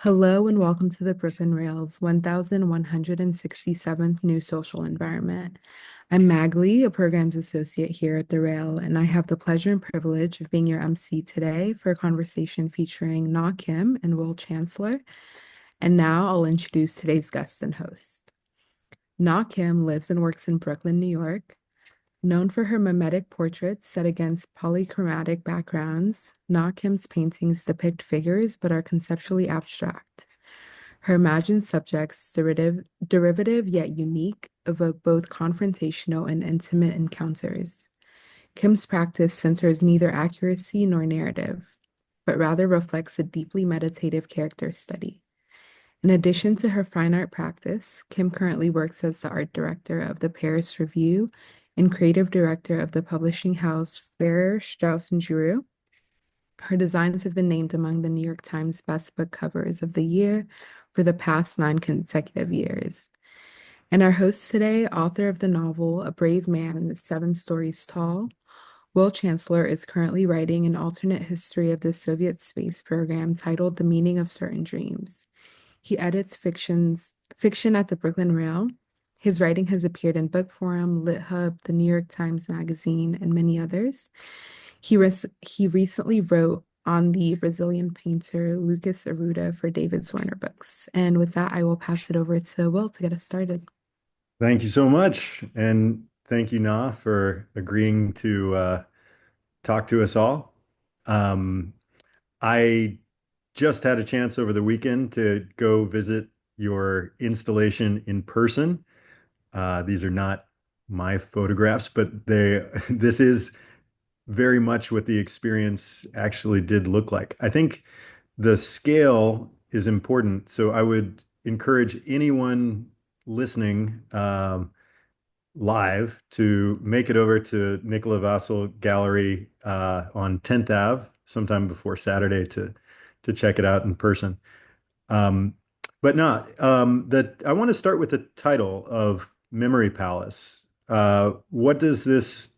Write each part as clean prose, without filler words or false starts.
Hello and welcome to the Brooklyn Rails 1167th New Social Environment. I'm Magli, a programs associate here at the Rail, and I have the pleasure and privilege of being your MC today for a conversation featuring Na Kim and Will Chancellor. And now I'll introduce today's guest and host. Na Kim lives and works in Brooklyn, New York. Known for her mimetic portraits set against polychromatic backgrounds, Na Kim's paintings depict figures but are conceptually abstract. Her imagined subjects, derivative yet unique, evoke both confrontational and intimate encounters. Kim's practice centers neither accuracy nor narrative, but rather reflects a deeply meditative character study. In addition to her fine art practice, Kim currently works as the art director of the Paris Review and creative director of the publishing house Farrar, Straus and Giroux. Her designs have been named among the New York Times Best Book Covers of the Year for the past 9 consecutive years. And our host today, author of the novel A Brave Man, 7 Stories Tall, Will Chancellor is currently writing an alternate history of the Soviet space program titled The Meaning of Certain Dreams. He edits fiction at the Brooklyn Rail. His writing has appeared in Book Forum, Lit Hub, the New York Times Magazine, and many others. He recently wrote on the Brazilian painter Lucas Arruda for David Zwirner Books. And with that, I will pass it over to Will to get us started. Thank you so much. And thank you, Na, for agreeing to talk to us all. Um, I just had a chance over the weekend to go visit your installation in person. These are not my photographs, but this is very much what the experience actually did look like. I think the scale is important. So I would encourage anyone listening, live to make it over to Nicola Vassal Gallery on 10th Ave sometime before Saturday to check it out in person. Um, but not that I want to start with the title of Memory Palace. What does this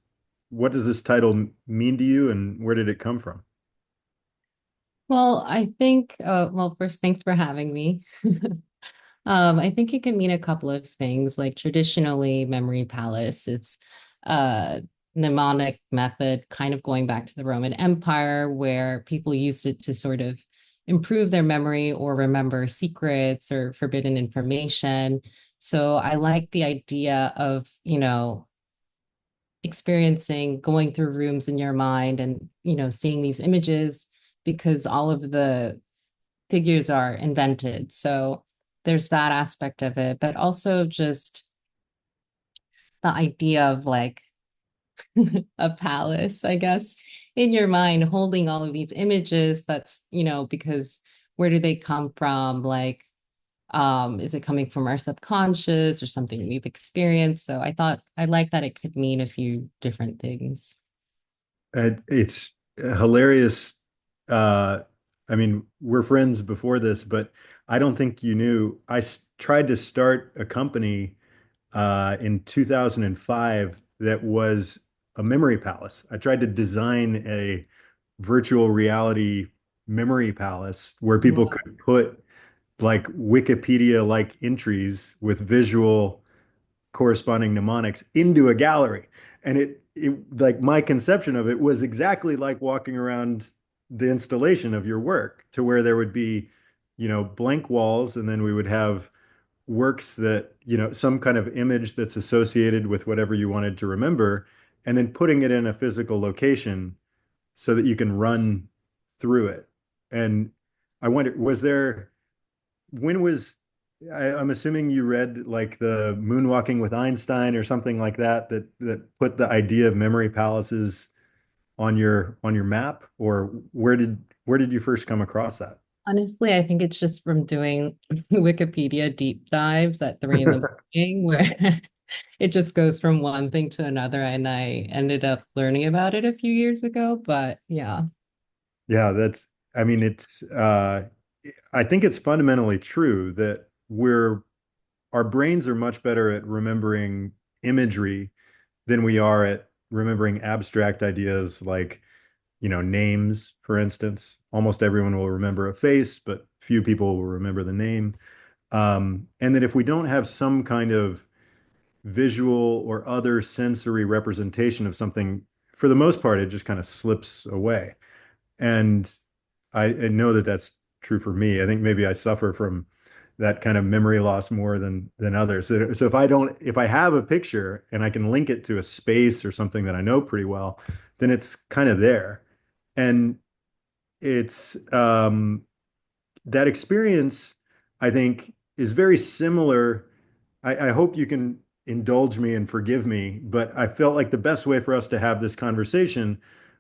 title mean to you, and where did it come from? Well, I think, first, thanks for having me. I think it can mean a couple of things. Like traditionally, memory palace, it's a mnemonic method, kind of going back to the Roman Empire, where people used it to sort of improve their memory or remember secrets or forbidden information. So I like the idea of, experiencing going through rooms in your mind and, seeing these images because all of the figures are invented. So there's that aspect of it, but also just the idea of like a palace, I guess, in your mind, holding all of these images. That's, because where do they come from? Like, is it coming from our subconscious or something we've experienced? So I thought I like that it could mean a few different things. It's hilarious. Uh, I mean, we're friends before this, but I don't think you knew. Tried to start a company in 2005 that was a memory palace. I tried to design a virtual reality memory palace where people Wow. could put like Wikipedia-like entries with visual corresponding mnemonics into a gallery. And it like my conception of it was exactly like walking around the installation of your work to where there would be, blank walls, and then we would have works that, some kind of image that's associated with whatever you wanted to remember, and then putting it in a physical location so that you can run through it. And I wonder, when was, I'm assuming you read like the Moonwalking with Einstein or something like that, that put the idea of memory palaces on your map, or where did you first come across that? Honestly, I think it's just from doing Wikipedia deep dives at 3 in the morning where it just goes from one thing to another. And I ended up learning about it a few years ago. But yeah, Yeah, I mean, I think it's fundamentally true that our brains are much better at remembering imagery than we are at remembering abstract ideas like names, for instance. Almost everyone will remember a face, but few people will remember the name. And that if we don't have some kind of visual or other sensory representation of something, for the most part, it just kind of slips away. And I know that that's true for me. I think maybe I suffer from that kind of memory loss more than others. So if I have a picture and I can link it to a space or something that I know pretty well, then it's kind of there. And it's that experience, I think, is very similar. I hope you can indulge me and forgive me, but I felt like the best way for us to have this conversation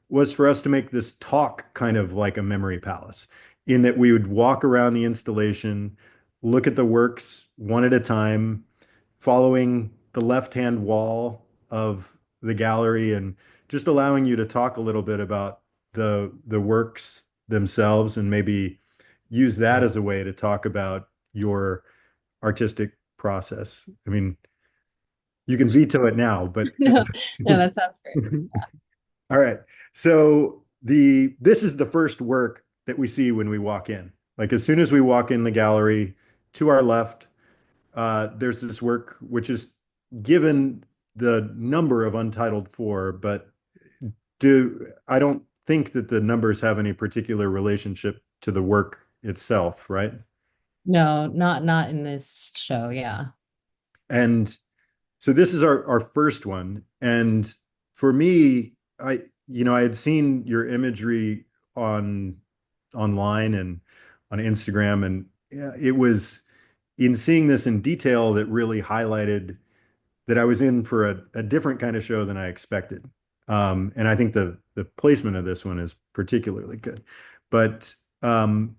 was for us to make this talk kind of like a memory palace, in that we would walk around the installation, look at the works one at a time, following the left-hand wall of the gallery, and just allowing you to talk a little bit about the works themselves, and maybe use that as a way to talk about your artistic process. I mean, you can veto it now, but No, no, that sounds great. all right. So this is the first work that we see when we walk in. Like as soon as we walk in the gallery, to our left, there's this work which is given the number of Untitled Four, but I don't think that the numbers have any particular relationship to the work itself, right? No, not in this show. Yeah. And so this is our first one. And for me, I had seen your imagery on online and on Instagram, and yeah, it was in seeing this in detail that really highlighted that I was in for a different kind of show than I expected. And I think the placement of this one is particularly good. But all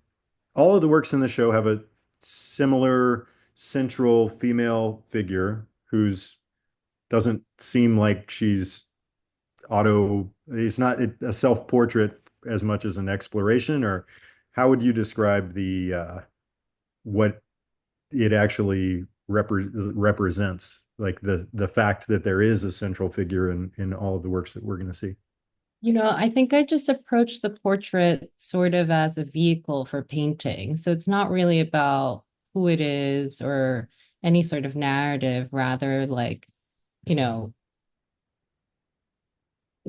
of the works in the show have a similar central female figure who's doesn't seem like she's it's not a self-portrait as much as an exploration. Or how would you describe the what it actually represents, like the fact that there is a central figure in all of the works that we're going to see? I think I just approach the portrait sort of as a vehicle for painting. So it's not really about who it is or any sort of narrative, rather like, you know,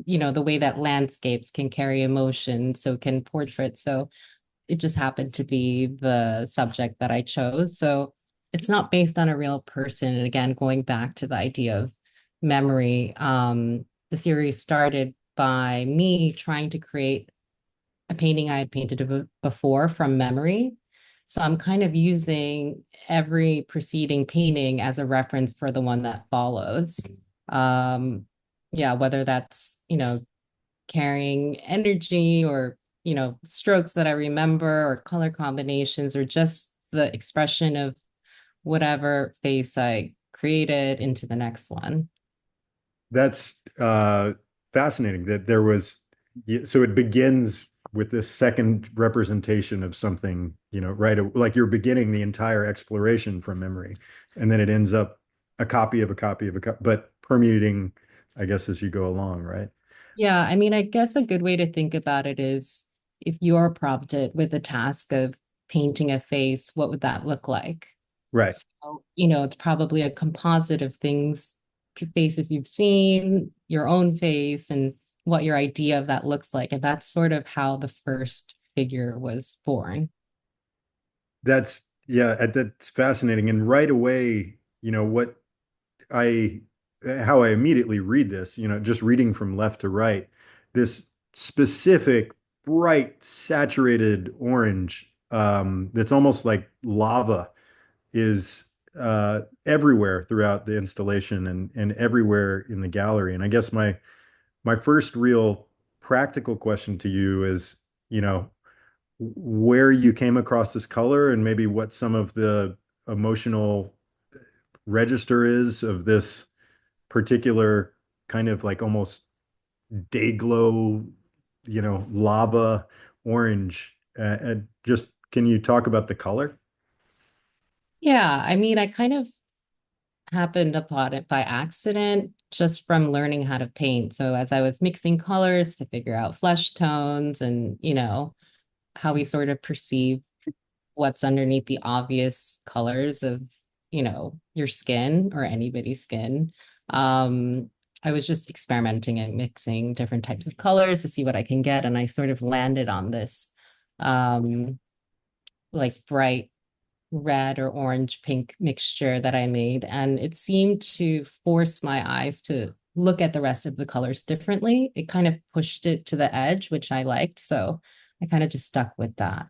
the way that landscapes can carry emotion, so can portraits. So it just happened to be the subject that I chose. So it's not based on a real person. And again, going back to the idea of memory, the series started by me trying to create a painting I had painted before from memory. So I'm kind of using every preceding painting as a reference for the one that follows. Um, yeah, whether that's, carrying energy or, strokes that I remember or color combinations or just the expression of whatever face I created into the next one. That's fascinating that there was, so it begins with this second representation of something, right? Like you're beginning the entire exploration from memory, and then it ends up a copy of a copy of a copy, but permuting, I guess, as you go along, right? Yeah, I mean, I guess a good way to think about it is if you're prompted with the task of painting a face, what would that look like? Right. So, it's probably a composite of things, faces you've seen, your own face, and what your idea of that looks like. And that's sort of how the first figure was born. That's fascinating. And right away, what I how I immediately read this, just reading from left to right, this specific bright saturated orange, that's almost like lava, is everywhere throughout the installation, and everywhere in the gallery. And I guess my first real practical question to you is, you know, where you came across this color, and maybe what some of the emotional register is of this particular kind of like almost day glow, lava orange. And just can you talk about the color? Yeah, I mean, I kind of happened upon it by accident, just from learning how to paint. So as I was mixing colors to figure out flesh tones and, how we sort of perceive what's underneath the obvious colors of, your skin or anybody's skin. I was just experimenting and mixing different types of colors to see what I can get. And I sort of landed on this um, like bright red or orange pink mixture that I made. And it seemed to force my eyes to look at the rest of the colors differently. It kind of pushed it to the edge, which I liked. So I kind of just stuck with that.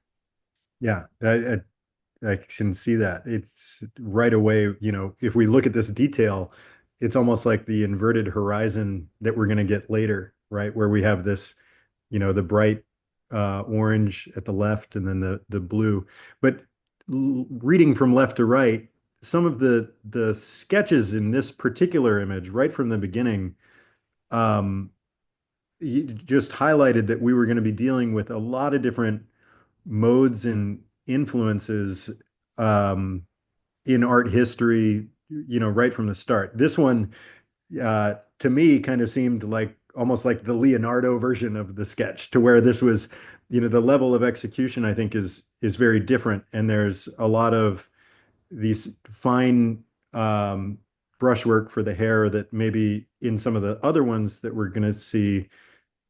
Yeah, I can see that. It's right away, if we look at this detail, it's almost like the inverted horizon that we're going to get later, right? Where we have this, the bright orange at the left and then the blue. But reading from left to right, some of the sketches in this particular image, right from the beginning, um, you just highlighted that we were going to be dealing with a lot of different modes and influences um, in art history, right from the start. This one, to me, kind of seemed like almost like the Leonardo version of the sketch, to where this was, the level of execution, I think, is very different. And there's a lot of these fine brushwork for the hair that maybe in some of the other ones that we're going to see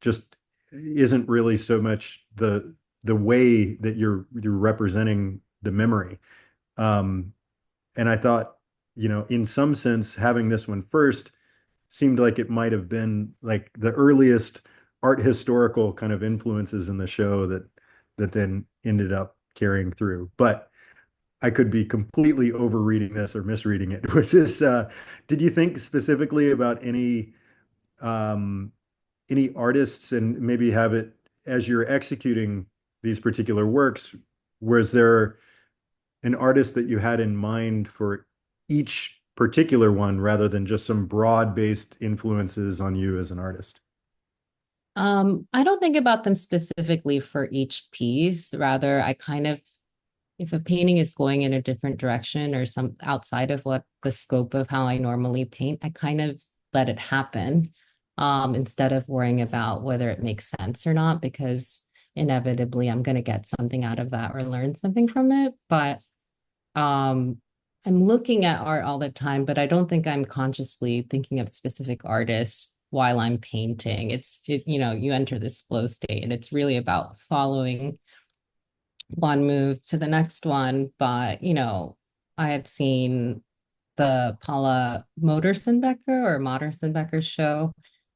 just isn't really so much the way that you're representing the memory. Um, and I thought, in some sense, having this one first seemed like it might have been like the earliest art historical kind of influences in the show that then ended up carrying through. But I could be completely overreading this or misreading it. Was this, did you think specifically about um, any artists and maybe have it as you're executing these particular works, was there an artist that you had in mind for each particular one rather than just some broad-based influences on you as an artist? I don't think about them specifically for each piece. Rather, I kind of, if a painting is going in a different direction or some outside of what the scope of how I normally paint, I kind of let it happen, instead of worrying about whether it makes sense or not, because inevitably I'm going to get something out of that or learn something from it. But um, I'm looking at art all the time, but I don't think I'm consciously thinking of specific artists while I'm painting. You enter this flow state and it's really about following one move to the next one. But, I had seen the Paula Modersohn-Becker show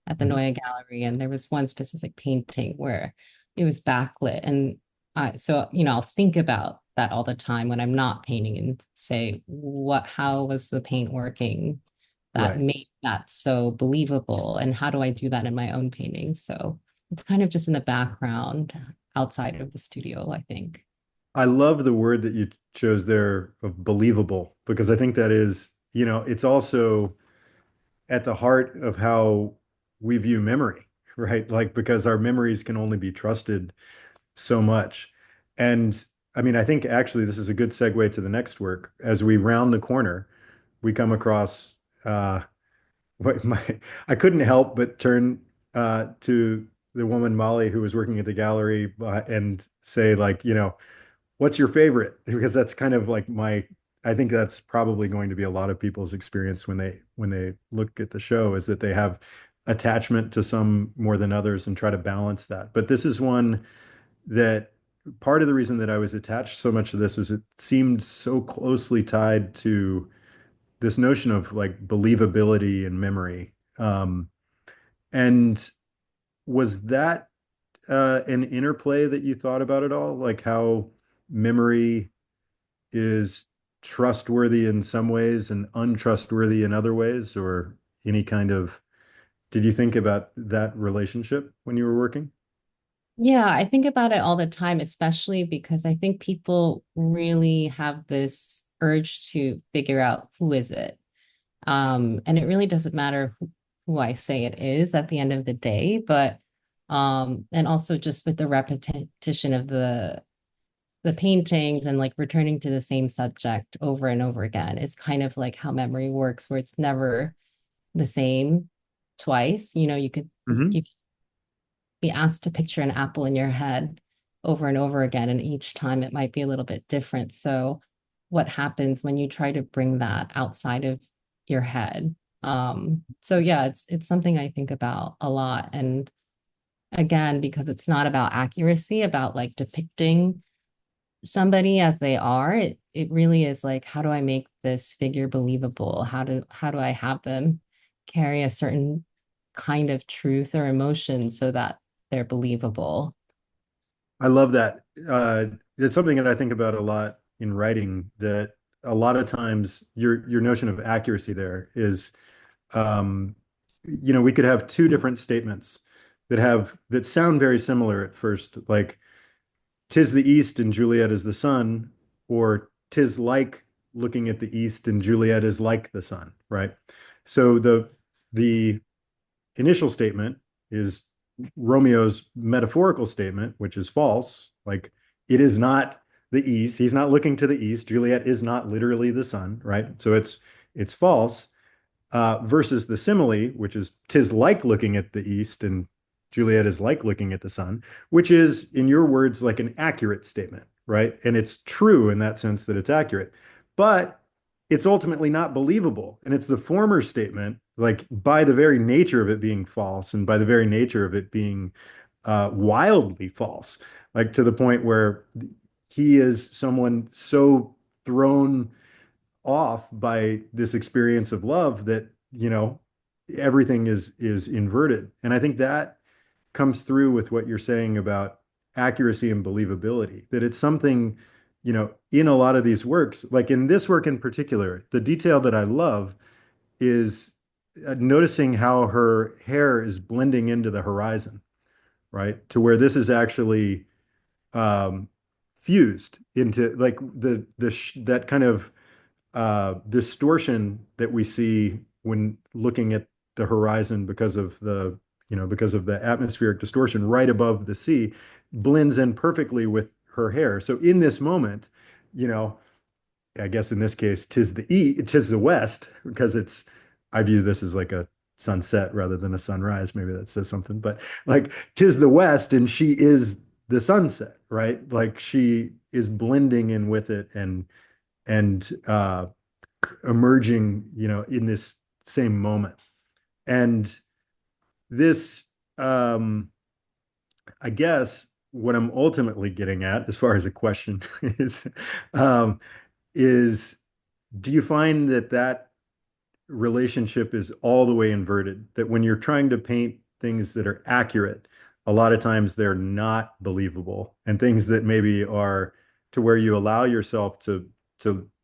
at the Mhm. Neue Gallery, and there was one specific painting where it was backlit. And I'll think about that all the time when I'm not painting and say, how was the paint working that Right. made that so believable? And how do I do that in my own painting? So it's kind of just in the background outside of the studio, I think. I love the word that you chose there of believable, because I think that is, it's also at the heart of how we view memory, right? Like, because our memories can only be trusted so much. And I mean, I think actually this is a good segue to the next work. As we round the corner, we come across what my I couldn't help but turn to the woman Molly who was working at the gallery and say, like, what's your favorite? Because that's kind of like I think that's probably going to be a lot of people's experience when they look at the show, is that they have attachment to some more than others and try to balance that. But this is one that part of the reason that I was attached so much to this was it seemed so closely tied to this notion of like believability and memory. And was that an interplay that you thought about at all? Like how memory is trustworthy in some ways and untrustworthy in other ways, or any kind of, did you think about that relationship when you were working? Yeah, I think about it all the time, especially because I think people really have this urge to figure out who is it. And it really doesn't matter who I say it is at the end of the day, but and also just with the repetition of the paintings and like returning to the same subject over and over again is kind of like how memory works, where it's never the same twice. You know, Hmm. you could be asked to picture an apple in your head over and over again, and each time it might be a little bit different. So what happens when you try to bring that outside of your head? So yeah, it's something I think about a lot. And again, because it's not about accuracy, about like depicting somebody as they are, it really is like, how do I make this figure believable? How do I have them carry a certain kind of truth or emotion so that they're believable? I love that. It's something that I think about a lot in writing, that a lot of times your notion of accuracy there is, um, we could have two different statements that sound very similar at first, like "'tis the east and Juliet is the sun," or "'tis like looking at the east and Juliet is like the sun," right? So the initial statement is Romeo's metaphorical statement, which is false. Like, it is not the east. He's not looking to the east. Juliet is not literally the sun, right? So it's false. Versus the simile, which is "'tis like looking at the east and Juliet is like looking at the sun," which is, in your words, like an accurate statement, right? And it's true in that sense that it's accurate, but it's ultimately not believable. And it's the former statement, like by the very nature of it being false and by the very nature of it being wildly false, like to the point where he is someone so thrown off by this experience of love that, everything is inverted. And I think that comes through with what you're saying about accuracy and believability, that it's something, in a lot of these works, like in this work in particular, the detail that I love is noticing how her hair is blending into the horizon, right? To where this is actually um, fused into like that kind of distortion that we see when looking at the horizon because of the atmospheric distortion right above the sea, blends in perfectly with her hair. So in this moment, you know, I guess in this case, tis the west, because I view this as like a sunset rather than a sunrise. Maybe that says something, but like tis the west and she is the sunset, right? Like she is blending in with it and emerging, in this same moment. And this, I guess, what I'm ultimately getting at, as far as a question um, is, do you find that relationship is all the way inverted? That when you're trying to paint things that are accurate, a lot of times they're not believable, and things that maybe are to where you allow yourself to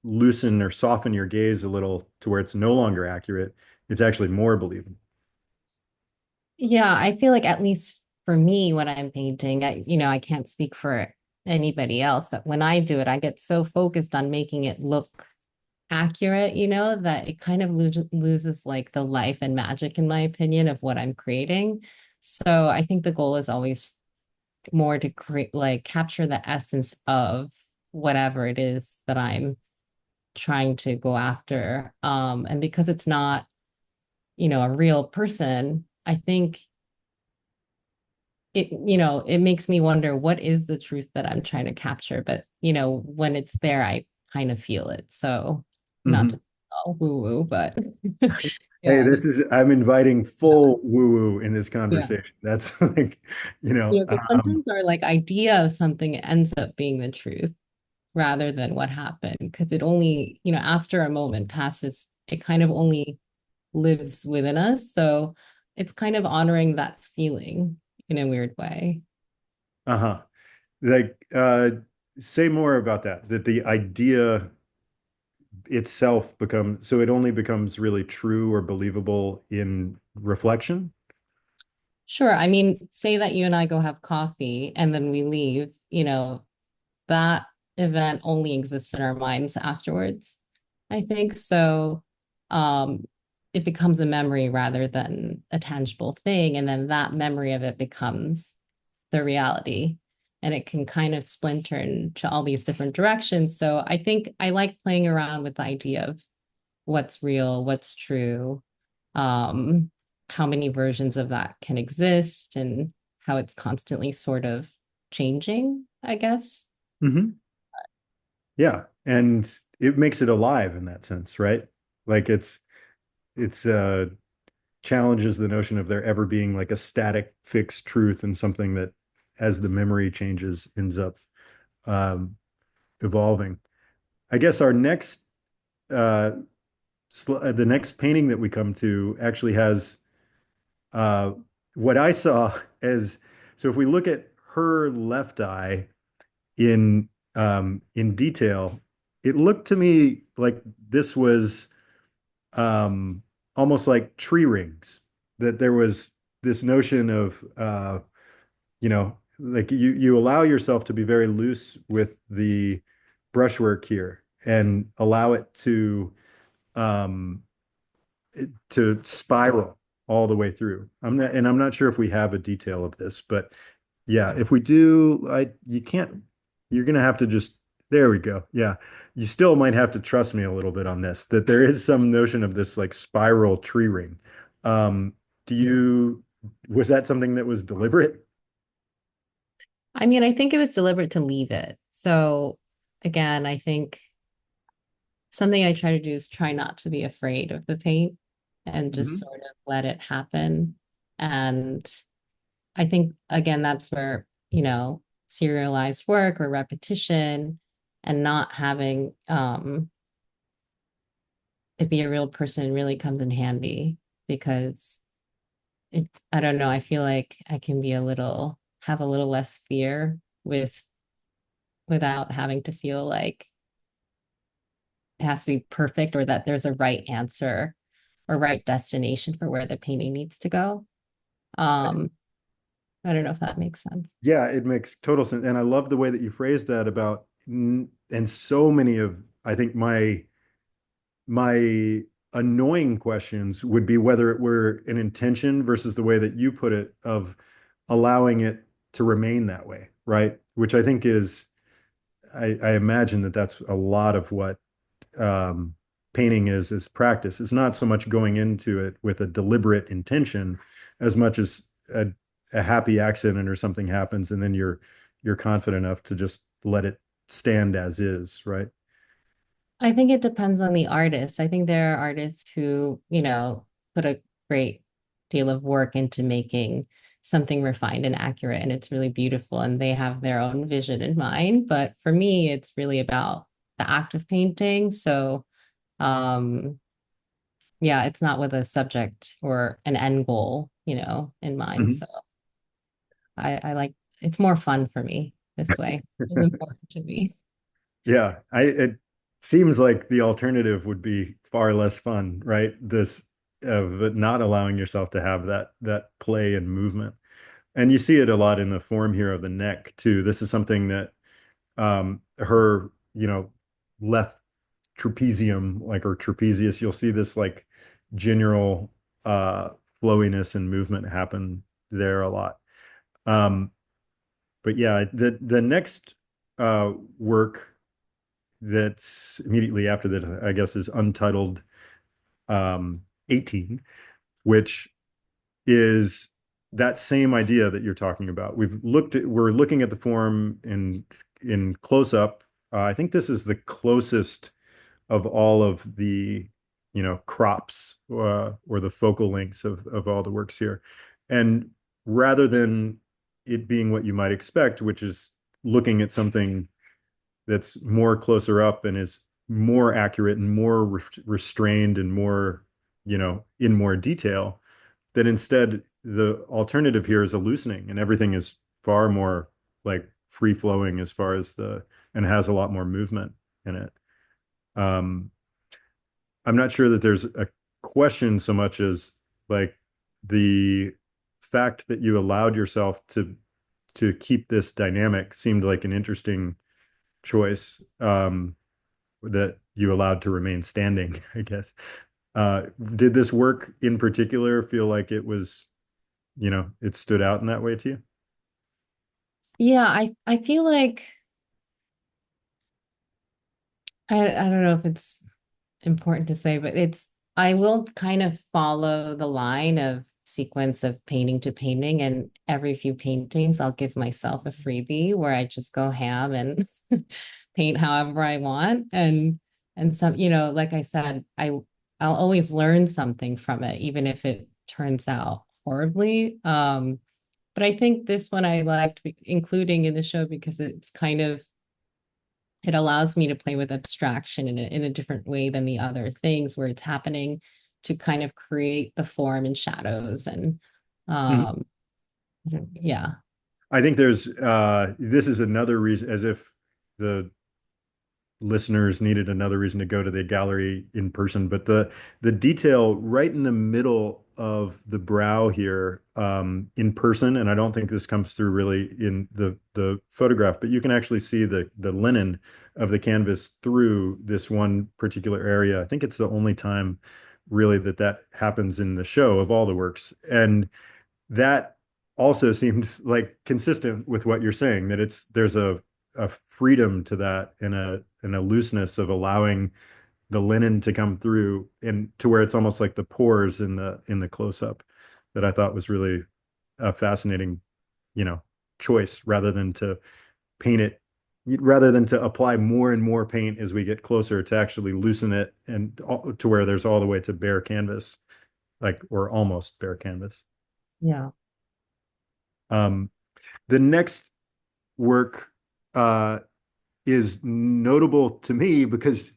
loosen or soften your gaze a little to where it's no longer accurate, it's actually more believable. Yeah, I feel like at least for me when I'm painting, I can't speak for anybody else, but when I do it, I get so focused on making it look accurate, that it kind of loses like the life and magic, in my opinion, of what I'm creating. So I think the goal is always more to create, like, capture the essence of whatever it is that I'm trying to go after. And because it's not, a real person, I think it makes me wonder what is the truth that I'm trying to capture. But, when it's there, I kind of feel it. So not to Mhm. be all woo woo, but Hey, yeah. I'm inviting full woo-woo in this Yeah. conversation. That's like, Because sometimes our like idea of something ends up being the truth rather than what happened. Because it only, after a moment passes, it kind of only lives within us. So it's kind of honoring that feeling in a weird way. uh-huh. Like, say more about that the idea itself becomes, so it only becomes really true or believable in reflection. Sure. I mean, say that you and I go have coffee and then we leave, that event only exists in our minds afterwards. I think so. Um, it becomes a memory rather than a tangible thing. And then that memory of it becomes the reality. and it can kind of splinter into all these different directions. So I think I like playing around with the idea of what's real, what's true, um, how many versions of that can exist, and how it's constantly sort of changing, I guess. Hmm. Yeah. And it makes it alive in that sense, right? Like it's challenges the notion of there ever being like a static fixed truth and something that as the memory changes ends up um, evolving. I guess our next uh, the next painting that we come to actually has uh, what I saw as so if we look at her left eye in detail, it looked to me like this was um, almost like tree rings, that there was this notion of like you allow yourself to be very loose with the brushwork here and allow it um, to spiral all the way through. I'm not sure if we have a detail of this, but yeah, if we do, you can't, you're gonna have to just, there we go. Yeah. You still might have to trust me a little bit on this, that there is some notion of this like spiral tree ring. Um, do you, was that something that was deliberate? I mean, I think it was deliberate to leave it. So again, I think something I try to do is try not to be afraid of the paint and just Mhm. sort of let it happen. And I think, again, that's where, serialized work or repetition and not having it be a real person really comes in handy because I don't know, I feel like I can have a little less fear without having to feel like it has to be perfect or that there's a right answer or right destination for where the painting needs to go. Um, I don't know if that makes sense. Yeah, it makes total sense. And I love the way that you phrased that about, and so many of, I think my annoying questions would be whether it were an intention versus the way that you put it of allowing it to remain that way, right? Which I think is, I imagine that that's a lot of what painting is practice. It's not so much going into it with a deliberate intention as much as a happy accident or something happens and then you're confident enough to just let it stand as is, right? I think it depends on the artist. I think there are artists who, put a great deal of work into making something refined and accurate, and it's really beautiful, and they have their own vision in mind. But for me, it's really about the act of painting. So, um, yeah, it's not with a subject or an end goal, in mind. Mhm. So I like it's more fun for me this way. It's important to me. Yeah, it seems like the alternative would be far less fun, right? This of not allowing yourself to have that play and movement. And you see it a lot in the form here of the neck too. This is something that her, left trapezium, like or trapezius, you'll see this like general uh flowiness and movement happen there a lot. Um, but yeah, the next work that's immediately after that, I guess, is Untitled 18, which is that same idea that you're talking about. We're looking at the form in close up. I think this is the closest of all of the, crops or the focal lengths of all the works here. And rather than it being what you might expect, which is looking at something that's more closer up and is more accurate and more restrained and more, in more detail, that instead the alternative here is a loosening and everything is far more like free flowing as far as and has a lot more movement in it. Um, I'm not sure that there's a question so much as like the fact that you allowed yourself to keep this dynamic seemed like an interesting choice that you allowed to remain standing, I guess. Did this work in particular feel like it was, it stood out in that way to you? Yeah, I feel like I don't know if it's important to say, but it's I will kind of follow the line of sequence of painting to painting, and every few paintings I'll give myself a freebie where I just go ham and paint however I want. And some, like I said, I'll always learn something from it, even if it turns out horribly. But I think this one I liked including in the show because it's kind of it allows me to play with abstraction in a different way than the other things where it's happening to kind of create the form and shadows and Mhm. um yeah. I think there's this is another reason, as if the listeners needed another reason to go to the gallery in person, but the detail right in the middle of the brow here, in person, and I don't think this comes through really in the photograph, but you can actually see the linen of the canvas through this one particular area. I think it's the only time really that that happens in the show of all the works, and that also seems like consistent with what you're saying, that there's a freedom to that and a looseness of allowing the linen to come through and to where it's almost like the pores in the close up, that I thought was really a fascinating, you know, choice, rather than to apply more and more paint as we get closer, to actually loosen it and to where there's all the way to bare canvas, like, or almost bare canvas. Yeah. Um, the next work uh, is notable to me because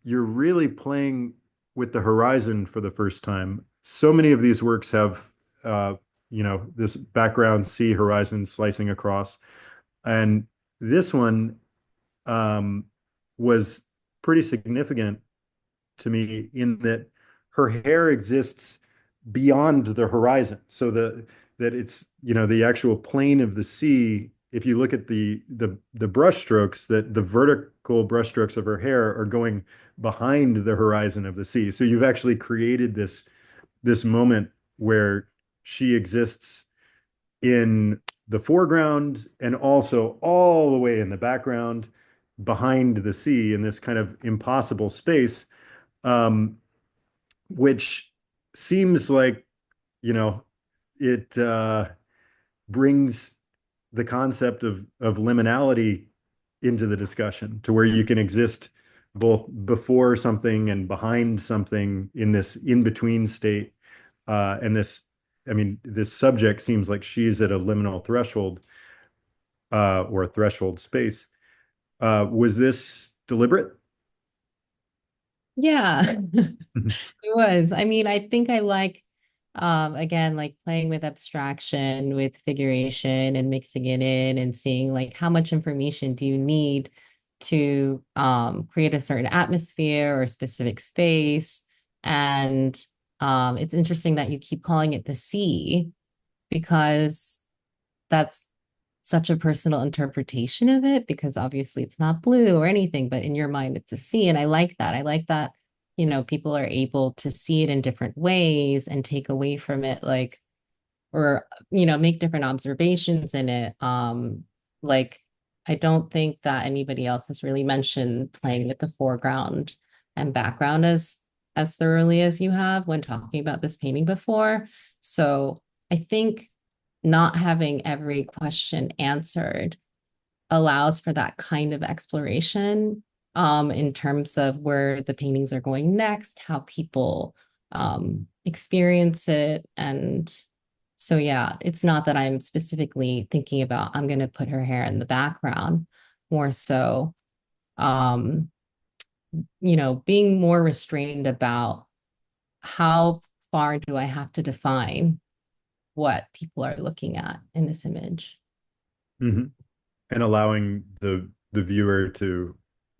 you're really playing with the horizon for the first time. So many of these works have, uh, this background sea horizon slicing across, and this one um, was pretty significant to me in that her hair exists beyond the horizon. So that it's, the actual plane of the sea. If you look at the brush strokes, that the vertical brush strokes of her hair are going behind the horizon of the sea. So you've actually created this moment where she exists in the foreground and also all the way in the background behind the sea in this kind of impossible space, um, which seems like, you know, it brings the concept of liminality into the discussion, to where you can exist both before something and behind something in this in between state. And I mean, this subject seems like she's at a liminal threshold, or a threshold space. Was this deliberate? Yeah. It was. I mean, I think I like, again, like playing with abstraction, with figuration and mixing it in and seeing like how much information do you need to create a certain atmosphere or specific space. And it's interesting that you keep calling it the sea because that's such a personal interpretation of it because obviously it's not blue or anything, but in your mind it's a sea. And I like that. I like that, people are able to see it in different ways and take away from it, like, or, make different observations in it. Like, I don't think that anybody else has really mentioned playing with the foreground and background as thoroughly as you have when talking about this painting before. So I think not having every question answered allows for that kind of exploration in terms of where the paintings are going next, how people experience it. And so, yeah, it's not that I'm specifically thinking about, I'm going to put her hair in the background, more so, um, being more restrained about how far do I have to define what people are looking at in this image. Mhm. And allowing the viewer to,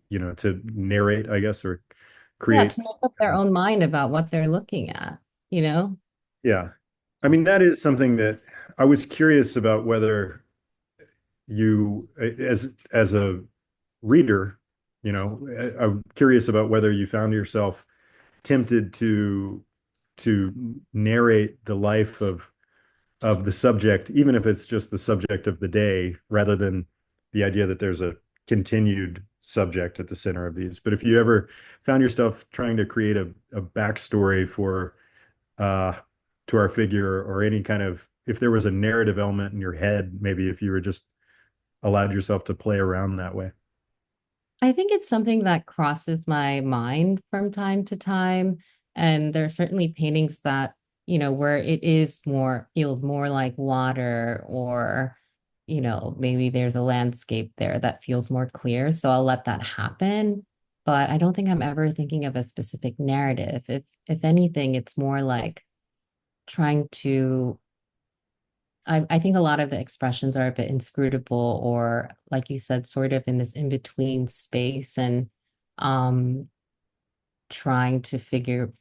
to narrate, I guess, or Yeah, create. to make up their own mind about what they're looking at, you know? Yeah. I mean, that is something that I was curious about, whether you, as a reader, I'm curious about whether you found yourself tempted to narrate the life of the subject, even if it's just the subject of the day, rather than the idea that there's a continued subject at the center of these. But if you ever found yourself trying to create a backstory for uh, to our figure, or any kind of, if there was a narrative element in your head, maybe if you were just allowed yourself to play around that way. I think it's something that crosses my mind from time to time. And there are certainly paintings that, where it is more, feels more like water, or, maybe there's a landscape there that feels more clear. So I'll let that happen. But I don't think I'm ever thinking of a specific narrative. If anything, it's more like trying to I think a lot of the expressions are a bit inscrutable, or like you said, sort of in this in-between space, and um trying to figure,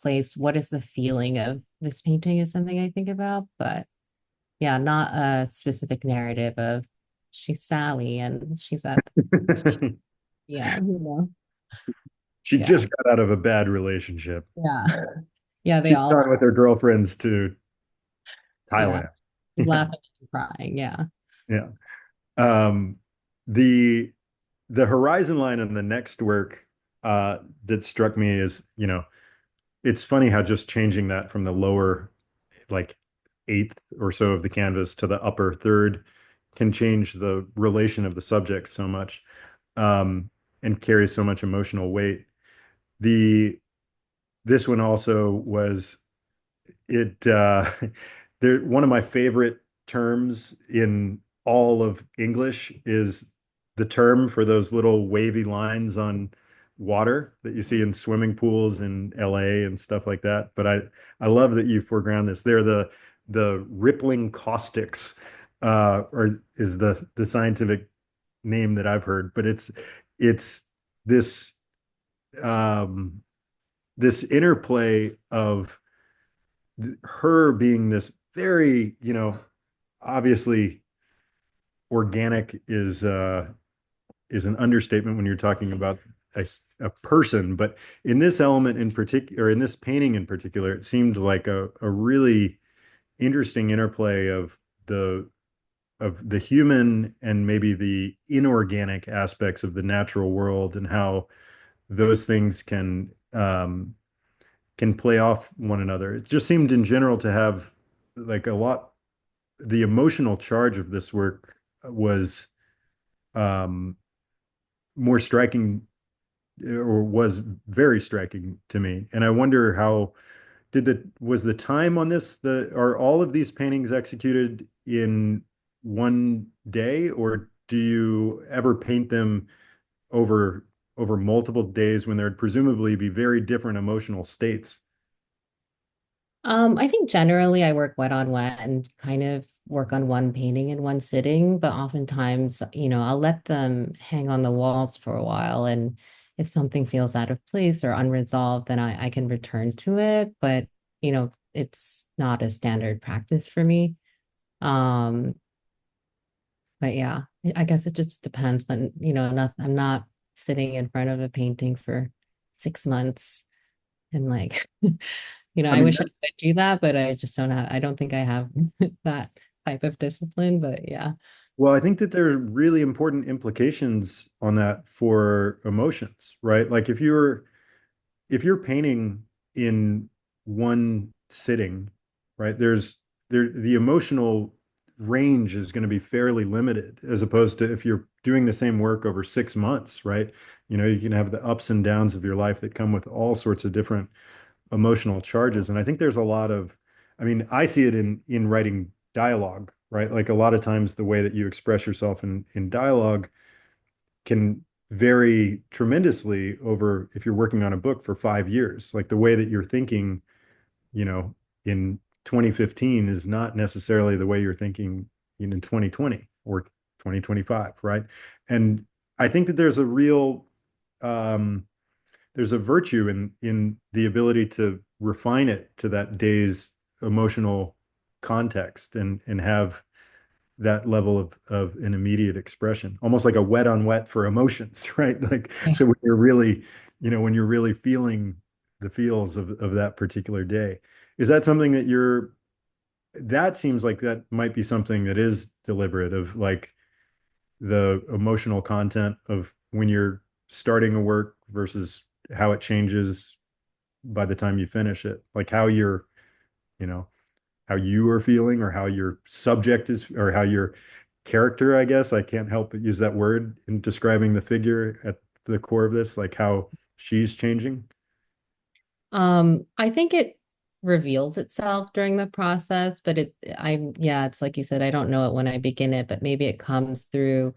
place what is the feeling of this painting is something I think about. But yeah, not a specific narrative of she's Sally and she's at yeah, She yeah, just got out of a bad relationship. yeah. Yeah, they She's all gone with her girlfriends to yeah. Thailand. She's Yeah. laughing and crying. Yeah. Yeah. Um, the the horizon line in the next work that struck me is, it's funny how just changing that from the lower, like, eighth or so of the canvas to the upper third can change the relation of the subject so much, and carries so much emotional weight. The This one also was it there one of my favorite terms in all of English is the term for those little wavy lines on water that you see in swimming pools in LA and stuff like that. But I love that you foreground this. They're the rippling caustics, or is the scientific name that I've heard. But it's this um this interplay of her being this very, obviously organic is an understatement when you're talking about a person, but in this element in particular, or in this painting in particular, it seemed like a really interesting interplay the of the human and maybe the inorganic aspects of the natural world, and how those things can play off one another. It just seemed in general to have like a lot, the emotional charge of this work was um, more striking, or was very striking to me. And I wonder how was the time on this, are all of these paintings executed in one day, or do you ever paint them over multiple days when there'd presumably be very different emotional states? I think generally I work wet on wet and kind of work on one painting in one sitting, but oftentimes, I'll let them hang on the walls for a while. And if something feels out of place or unresolved, then I can return to it. But, it's not a standard practice for me. Um, but yeah, I guess it just depends. But, I'm not sitting in front of a painting for 6 months and like I I mean, wish I could do that, but I just don't have, I don't think I have that type of discipline, but yeah. well, I think that there are really important implications on that for emotions, right? Like if you're painting in one sitting, right, the emotional range is going to be fairly limited, as opposed to if you're doing the same work over 6 months, right? You can have the ups and downs of your life that come with all sorts of different emotional charges. And I think there's a lot of, I mean, I see it in writing dialogue, right? Like a lot of times the way that you express yourself in dialogue can vary tremendously over if you're working on a book for 5 years. Like the way that you're thinking, you know, in 2015 is not necessarily the way you're thinking in 2020 or 2025, right? And I think that um, there's a virtue in the ability to refine it to that day's emotional context, and have that level of an immediate expression, almost like a wet on wet for emotions, right? Like, Yeah. so when you're really feeling the feels of that particular day, is that something that you're that seems like that might be something that is deliberate of like the emotional content of when you're starting a work versus how it changes by the time you finish it, like how you're, you know, how you are feeling or how your subject is or how your character, I guess, I can't help but use that word in describing the figure at the core of this, like how she's changing. I think it reveals itself during the process, but yeah, it's like you said, I don't know it when I begin it, but maybe it comes through,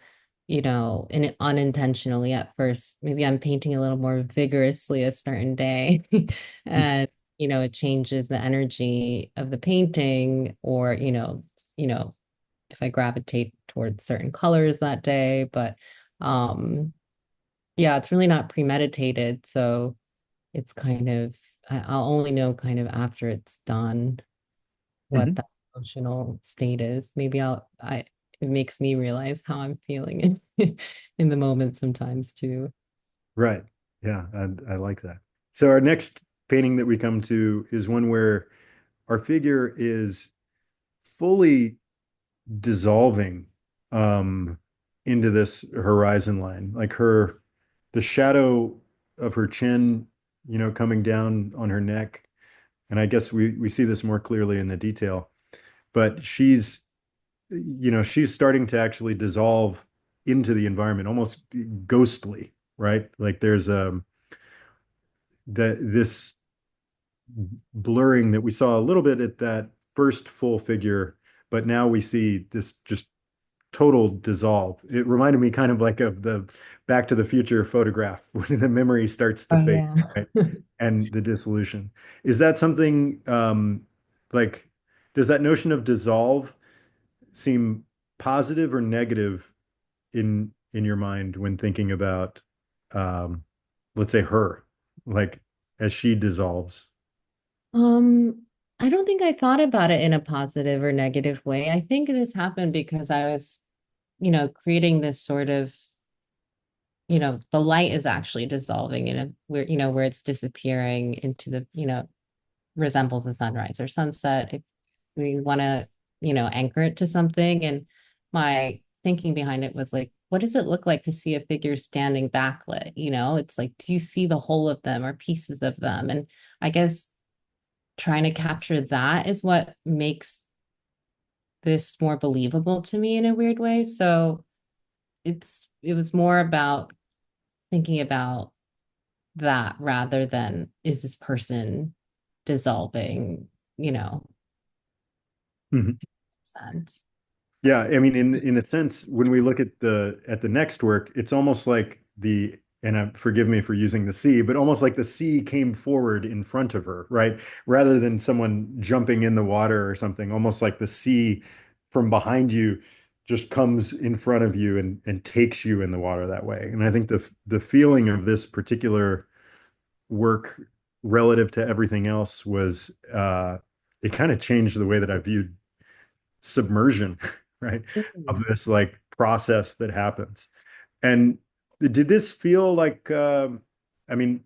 unintentionally at first. Maybe I'm painting a little more vigorously a certain day, and it changes the energy of the painting, or if I gravitate towards certain colors that day, but yeah, it's really not premeditated, so it's kind of I'll only know kind of after it's done what Mhm. that emotional state is. Maybe it makes me realize how I'm feeling in the moment sometimes too. Right. Yeah, I like that. So our next painting that we come to is one where our figure is fully dissolving um into this horizon line. Like the shadow of her chin, coming down on her neck. And I guess we see this more clearly in the detail, but she's starting to actually dissolve into the environment, almost ghostly, right? Like there's this blurring that we saw a little bit at that first full figure, but now we see this just total dissolve. It reminded me kind of like of the Back to the Future photograph when the memory starts to Oh fade, yeah. right? And the dissolution. Is that something like, does that notion of dissolve seem positive or negative in your mind when thinking about um let's say her, like as she dissolves? Um, I don't think I thought about it in a positive or negative way. I think this happened because I was, creating this sort of, the light is actually dissolving in a where it's disappearing into the, resembles a sunrise or sunset. If we want to, anchor it to something. And my thinking behind it was like, what does it look like to see a figure standing backlit? It's like, do you see the whole of them or pieces of them? And I guess trying to capture that is what makes this more believable to me in a weird way. So it was more about thinking about that rather than is this person dissolving, you know, Mhm. sense. Yeah, I mean, in a sense, when we look at the next work, it's almost like forgive me for using the sea, but almost like the sea came forward in front of her, right? Rather than someone jumping in the water or something, almost like the sea from behind you just comes in front of you and takes you in the water that way. And I think the feeling of this particular work relative to everything else was it kind of changed the way that I viewed submersion, right? Of Mhm. this like process that happens. And did this feel like, I mean,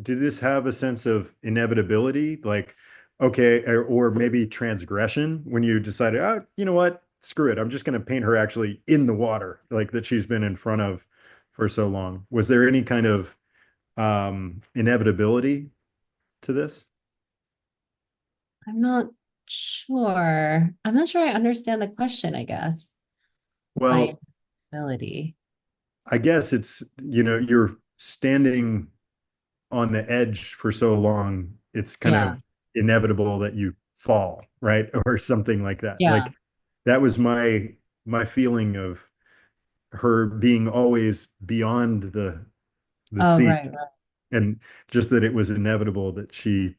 did this have a sense of inevitability? Like, okay, or maybe transgression when you decided, oh, you know what? Screw it. I'm just going to paint her actually in the water, like that she's been in front of for so long. Was there any kind of inevitability to this? I'm not sure. I'm not sure I understand the question, I guess, by Well, ability. I guess it's, you're standing on the edge for so long, it's kind Yeah. of inevitable that you fall, right? Or something like that. Yeah. Like that was my feeling of her being always beyond the Oh, sea, right, right. and just that it was inevitable that she,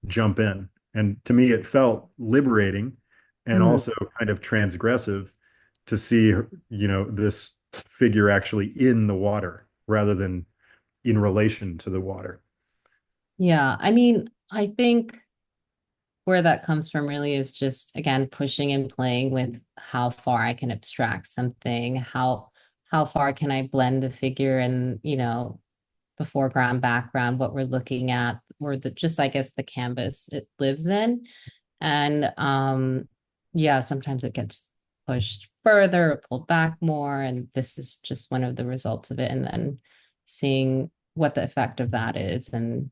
jump in. And to me, it felt liberating and Mhm. also kind of transgressive to see her, this figure actually in the water rather than in relation to the water. Yeah. I mean, I think where that comes from really is just again pushing and playing with how far I can abstract something, how far can I blend the figure and, the foreground, background, what we're looking at, or the just I guess the canvas it lives in. And yeah, sometimes it gets pushed further or pulled back more. And this is just one of the results of it. And then seeing what the effect of that is and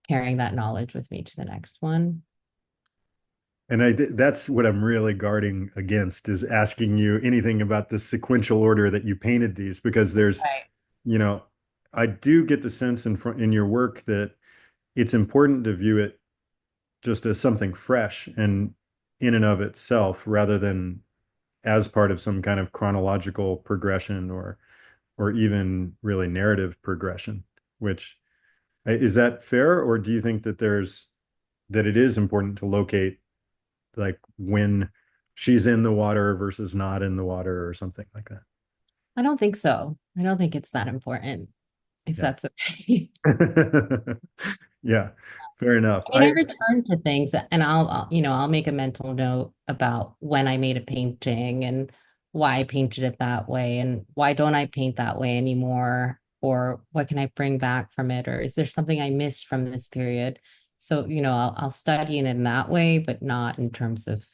carrying that knowledge with me to the next one. And that's what I'm really guarding against is asking you anything about the sequential order that you painted these, because there's, Right. you know, I do get the sense in your work that it's important to view it just as something fresh and in and of itself rather than as part of some kind of chronological progression or even really narrative progression, which is that fair, or do you think that that it is important to locate like when she's in the water versus not in the water or something like that? I don't think so. I don't think it's that important, if Yeah. that's okay. Yeah, fair enough. I mean, I return to things and I'll make a mental note about when I made a painting and why I painted it that way and why don't I paint that way anymore, or what can I bring back from it, or is there something I missed from this period? So, I'll study it in that way, but not in terms of,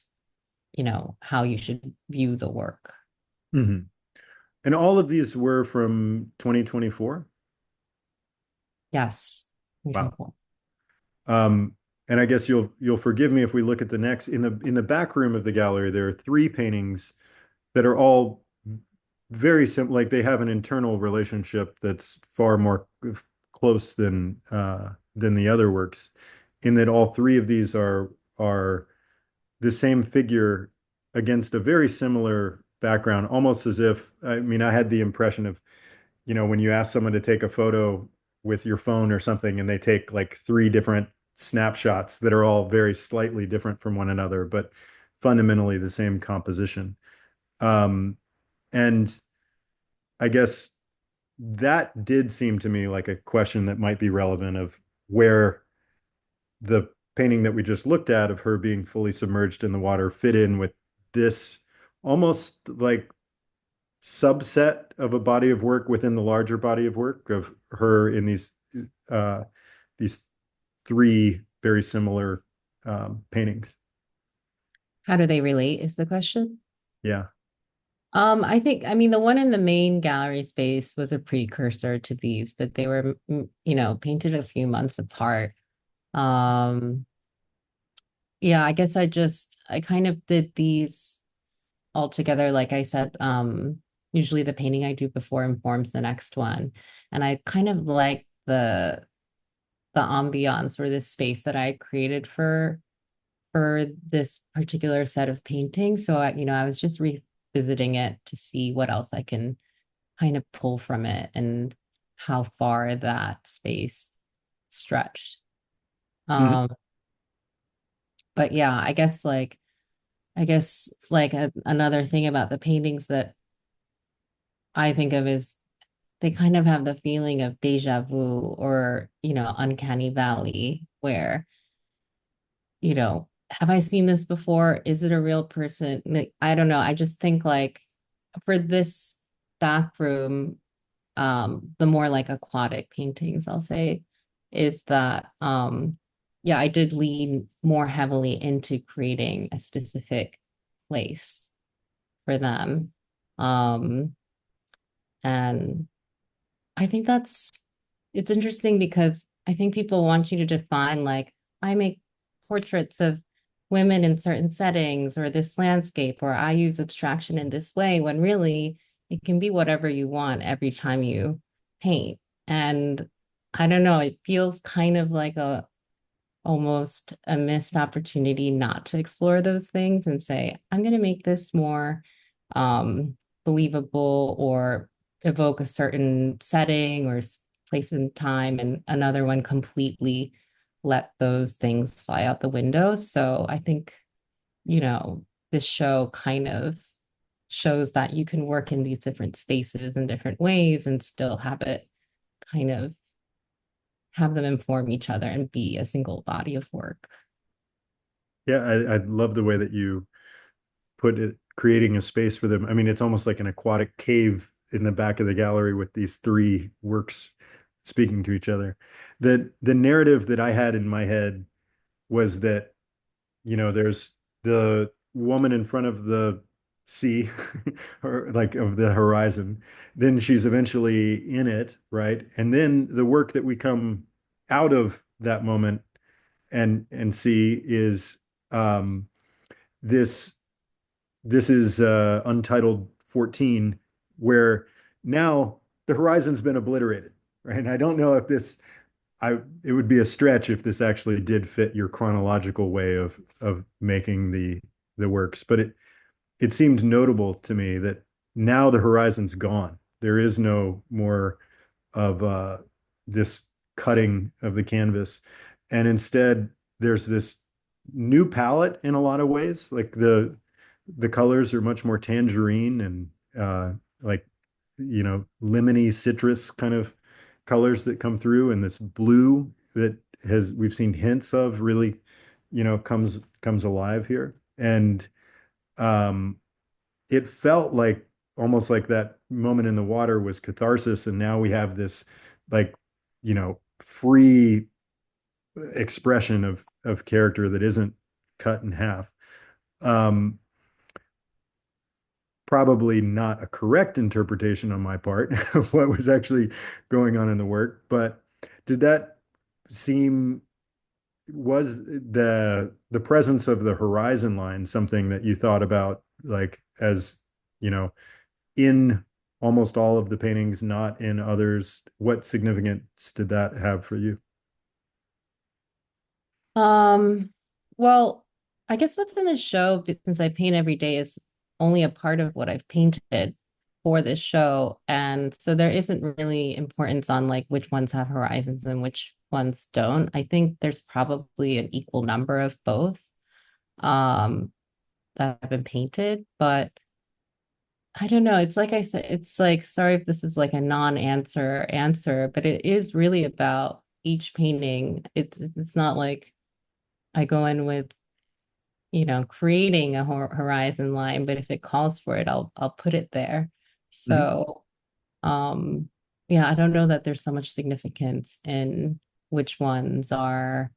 how you should view the work. Mhm. And all of these were from 2024? Yes. Wow. 2024. Um, and I guess you'll forgive me if we look at the next in the back room of the gallery, there are three paintings that are all very simple, like they have an internal relationship that's far more close than the other works, in that all three of these are the same figure against a very similar background, almost as if, I mean, I had the impression of, when you ask someone to take a photo with your phone or something and they take like three different snapshots that are all very slightly different from one another, but fundamentally the same composition. Um, and I guess that did seem to me like a question that might be relevant of where the painting that we just looked at of her being fully submerged in the water fit in with this almost like subset of a body of work within the larger body of work of her in uh, these three very similar paintings. How do they relate is the question. Yeah. I mean, the one in the main gallery space was a precursor to these, but they were, painted a few months apart. Um, yeah, I guess I kind of did these all together. Like I said, usually the painting I do before informs the next one. And I kind of like the ambiance or this space that I created for this particular set of paintings. So I was just revisiting it to see what else I can kind of pull from it and how far that space stretched. Mhm. Um, but yeah, I guess another thing about the paintings that I think of is they kind of have the feeling of deja vu or, uncanny valley where, have I seen this before? Is it a real person? Like, I don't know. I just think like for this bathroom, the more like aquatic paintings, I'll say, is that yeah, I did lean more heavily into creating a specific place for them. Um, and I think it's interesting because I think people want you to define like I make portraits of women in certain settings or this landscape or I use abstraction in this way when really it can be whatever you want every time you paint. And I don't know, it feels kind of like a almost a missed opportunity not to explore those things and say, I'm going to make this more um, believable or evoke a certain setting or place and time, and another one completely let those things fly out the window. So I think, this show kind of shows that you can work in these different spaces in different ways and still have it kind of have them inform each other and be a single body of work. Yeah, I love the way that you put it, creating a space for them. I mean, it's almost like an aquatic cave in the back of the gallery with these three works speaking to each other. The narrative that I had in my head was that, there's the woman in front of the sea or like of the horizon. Then she's eventually in it, right? And then the work that we come out of that moment and see is um, this this is Untitled 14, where now the horizon's been obliterated, right? And I don't know if it would be a stretch if this actually did fit your chronological way of making the works, but it seemed notable to me that now the horizon's gone. There is no more of this cutting of the canvas, and instead there's this new palette in a lot of ways. Like the colors are much more tangerine and like lemony citrus kind of colors that come through, and this blue that has we've seen hints of really comes alive here. And um it felt like almost like that moment in the water was catharsis, and now we have this like free expression of character that isn't cut in half. um Probably not a correct interpretation on my part of what was actually going on in the work, but did that seem was the presence of the horizon line something that you thought about, like, as you know in almost all of the paintings, not in others? What significance did that have for you? Um, well, I guess what's in this show, since I paint every day, is only a part of what I've painted for this show. And so there isn't really importance on like which ones have horizons and which ones don't. I think there's probably an equal number of both that have been painted, but I don't know. It's like I said, it's like, sorry if this is like a non-answer, but it is really about each painting. It's not like I go in with, creating a horizon line, but if it calls for it, I'll put it there. Mhm. So, um, yeah, I don't know that there's so much significance in which ones are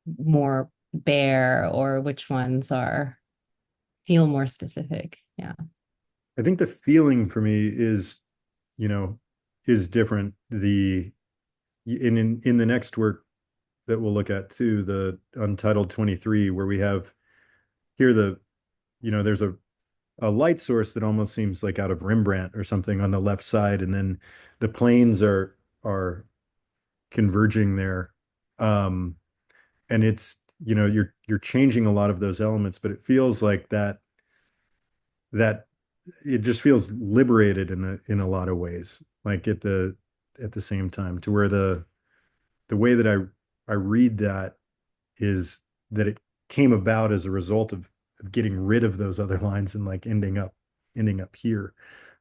more bare or which ones are feel more specific. Yeah. I think the feeling for me you know is different. The in the next work that we'll look at too, the Untitled 23, where we have here there's a light source that almost seems like out of Rembrandt or something on the left side, and then the planes are converging there. Um, and it's you're changing a lot of those elements, but it feels like that it just feels liberated in a lot of ways, like at the same time, to where the way that I read that is that it came about as a result of getting rid of those other lines and like ending up here.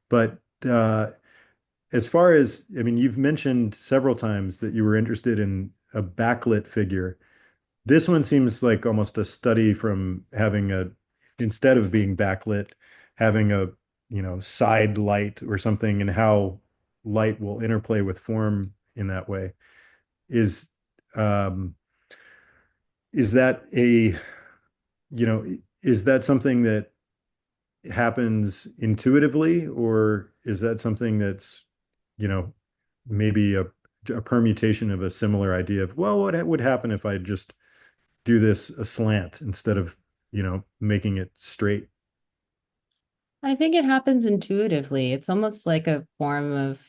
But as far as, I mean, you've mentioned several times that you were interested in a backlit figure. This one seems like almost a study from having instead of being backlit, having a, side light or something, and how light will interplay with form in that way. Is, um, is that you know, is that something that happens intuitively, or is that something that's, you know, maybe a permutation of a similar idea of, well, what would happen if I just do this aslant instead of, making it straight? I think it happens intuitively. It's almost like a form of,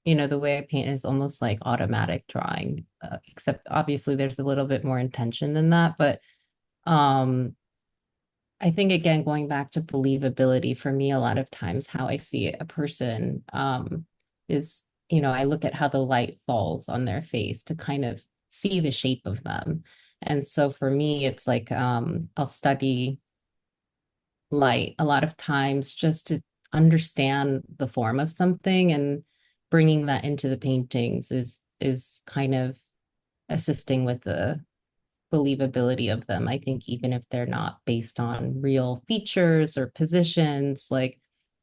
the way I paint is almost like automatic drawing, except obviously there's a little bit more intention than that. But um, I think, again, going back to believability, for me, a lot of times how I see a person is, I look at how the light falls on their face to kind of see the shape of them. And so for me, it's like I'll study light a lot of times just to understand the form of something, and bringing that into the paintings is kind of assisting with the believability of them. I think even if they're not based on real features or positions, like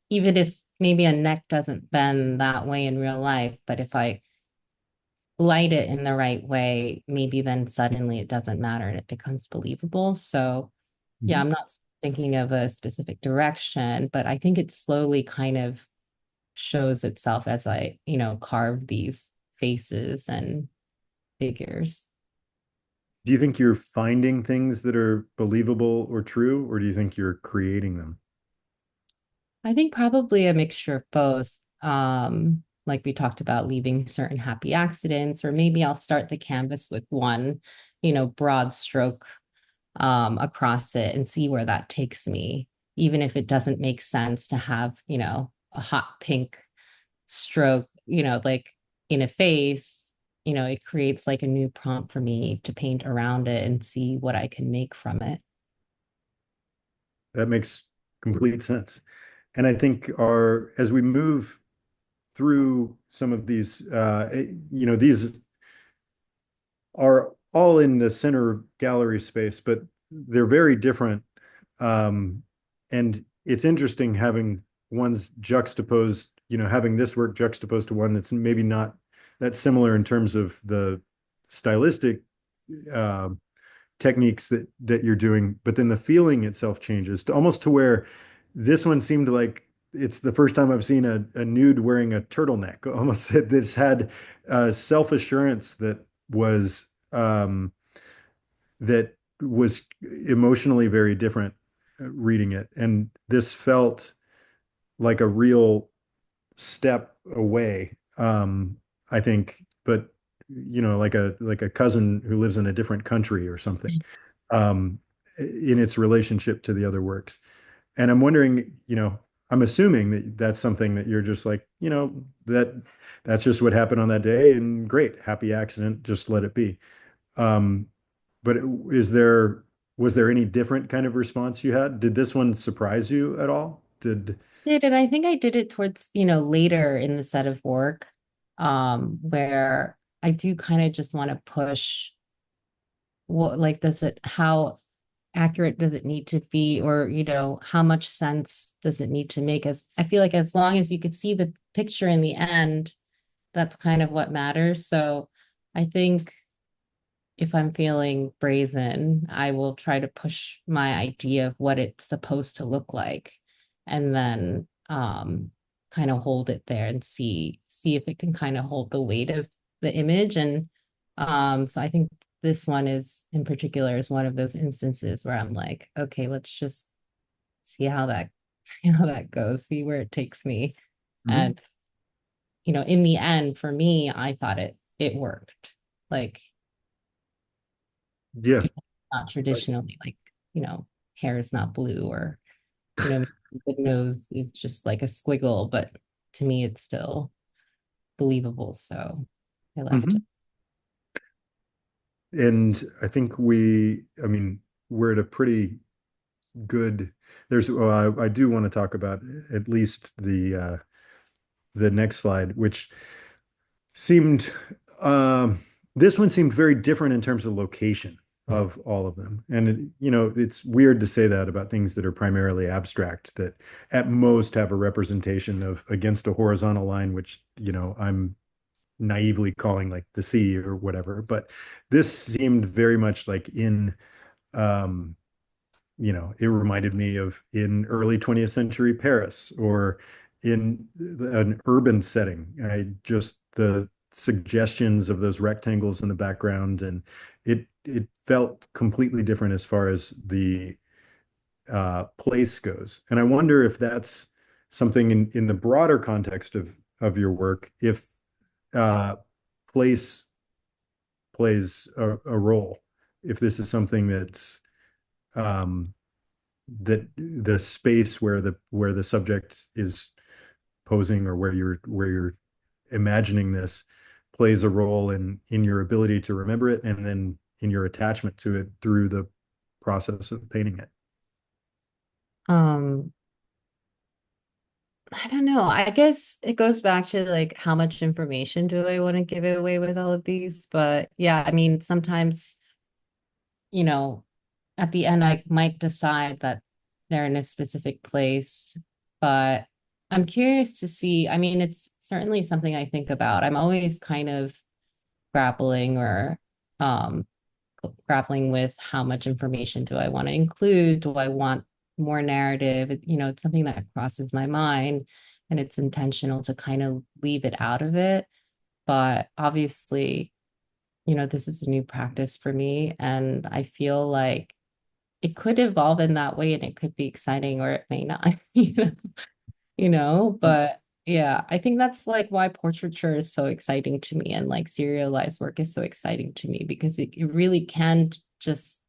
even if maybe a neck doesn't bend that way in real life, but if I light it in the right way, maybe then suddenly it doesn't matter and it becomes believable. So, yeah, Mhm. I'm not thinking of a specific direction, but I think it slowly kind of shows itself as I, carve these faces and figures. Do you think you're finding things that are believable or true, or do you think you're creating them? I think probably a mixture of both. Like we talked about leaving certain happy accidents, or maybe I'll start the canvas with one, broad stroke across it and see where that takes me, even if it doesn't make sense to have, a hot pink stroke, like in a face, it creates like a new prompt for me to paint around it and see what I can make from it. That makes complete sense. And I think as we move through some of these, these are all in the center gallery space, but they're very different. Um, and it's interesting having one's juxtaposed, having this work juxtaposed to one that's maybe not that similar in terms of the stylistic uh, techniques that you're doing, but then the feeling itself changes to almost to where this one seemed like it's the first time I've seen a nude wearing a turtleneck. Almost this had self-assurance was um, that was emotionally very different reading it, and this felt like a real step away. I think, but like a cousin who lives in a different country or something um, in its relationship to the other works. And I'm wondering, I'm assuming that that's something that you're just like, that's just what happened on that day, and great, happy accident, just let it be. Um, but was there any different kind of response you had? Did this one surprise you at all? Did and I think I did it towards, later in the set of work, where I do kind of just want to push what like does it how accurate does it need to be, or how much sense does it need to make? As I feel like as long as you could see the picture in the end, that's kind of what matters. So I think if I'm feeling brazen, I will try to push my idea of what it's supposed to look like, and then kind of hold it there and see if it can kind of hold the weight of the image. And so I think this one is in particular is one of those instances where I'm like, okay, let's just see how that see how that goes, see where it takes me. Mhm. And in the end, for me, I thought it worked. Like Yeah. not traditionally like, hair is not blue, or, you know, the nose is just like a squiggle, but to me it's still believable. So I left it. Mhm. And I think I mean, we're at a pretty good, well, I do want to talk about at least the next slide, which seemed, um, this one seemed very different in terms of location of all of them. And, it's weird to say that about things that are primarily abstract, that at most have a representation of against a horizontal line, which, I'm naively calling like the sea or whatever. But this seemed very much like um, it reminded me of in early 20th century Paris or in an urban setting. The suggestions of those rectangles in the background, and it felt completely different as far as the place goes. And I wonder if that's something in the broader context of your work, if uh, place plays a role, if this is something um, that the space where the subject is posing, or where you're imagining this, plays a role in your ability to remember it, and then in your attachment to it through the process of painting it. Um, I don't know. I guess it goes back to like how much information do I want to give away with all of these? But yeah, I mean, sometimes, you know, at the end I might decide that they're in a specific place, but I'm curious to see. I mean, it's certainly something I think about. I'm always kind of grappling or um, grappling with how much information do I want to include? Do I want more narrative? It's something that crosses my mind, and it's intentional to kind of leave it out of it. But obviously, this is a new practice for me, and I feel like it could evolve in that way and it could be exciting or it may not, but yeah, I think that's like why portraiture is so exciting to me and like serialized work is so exciting to me because it really can just,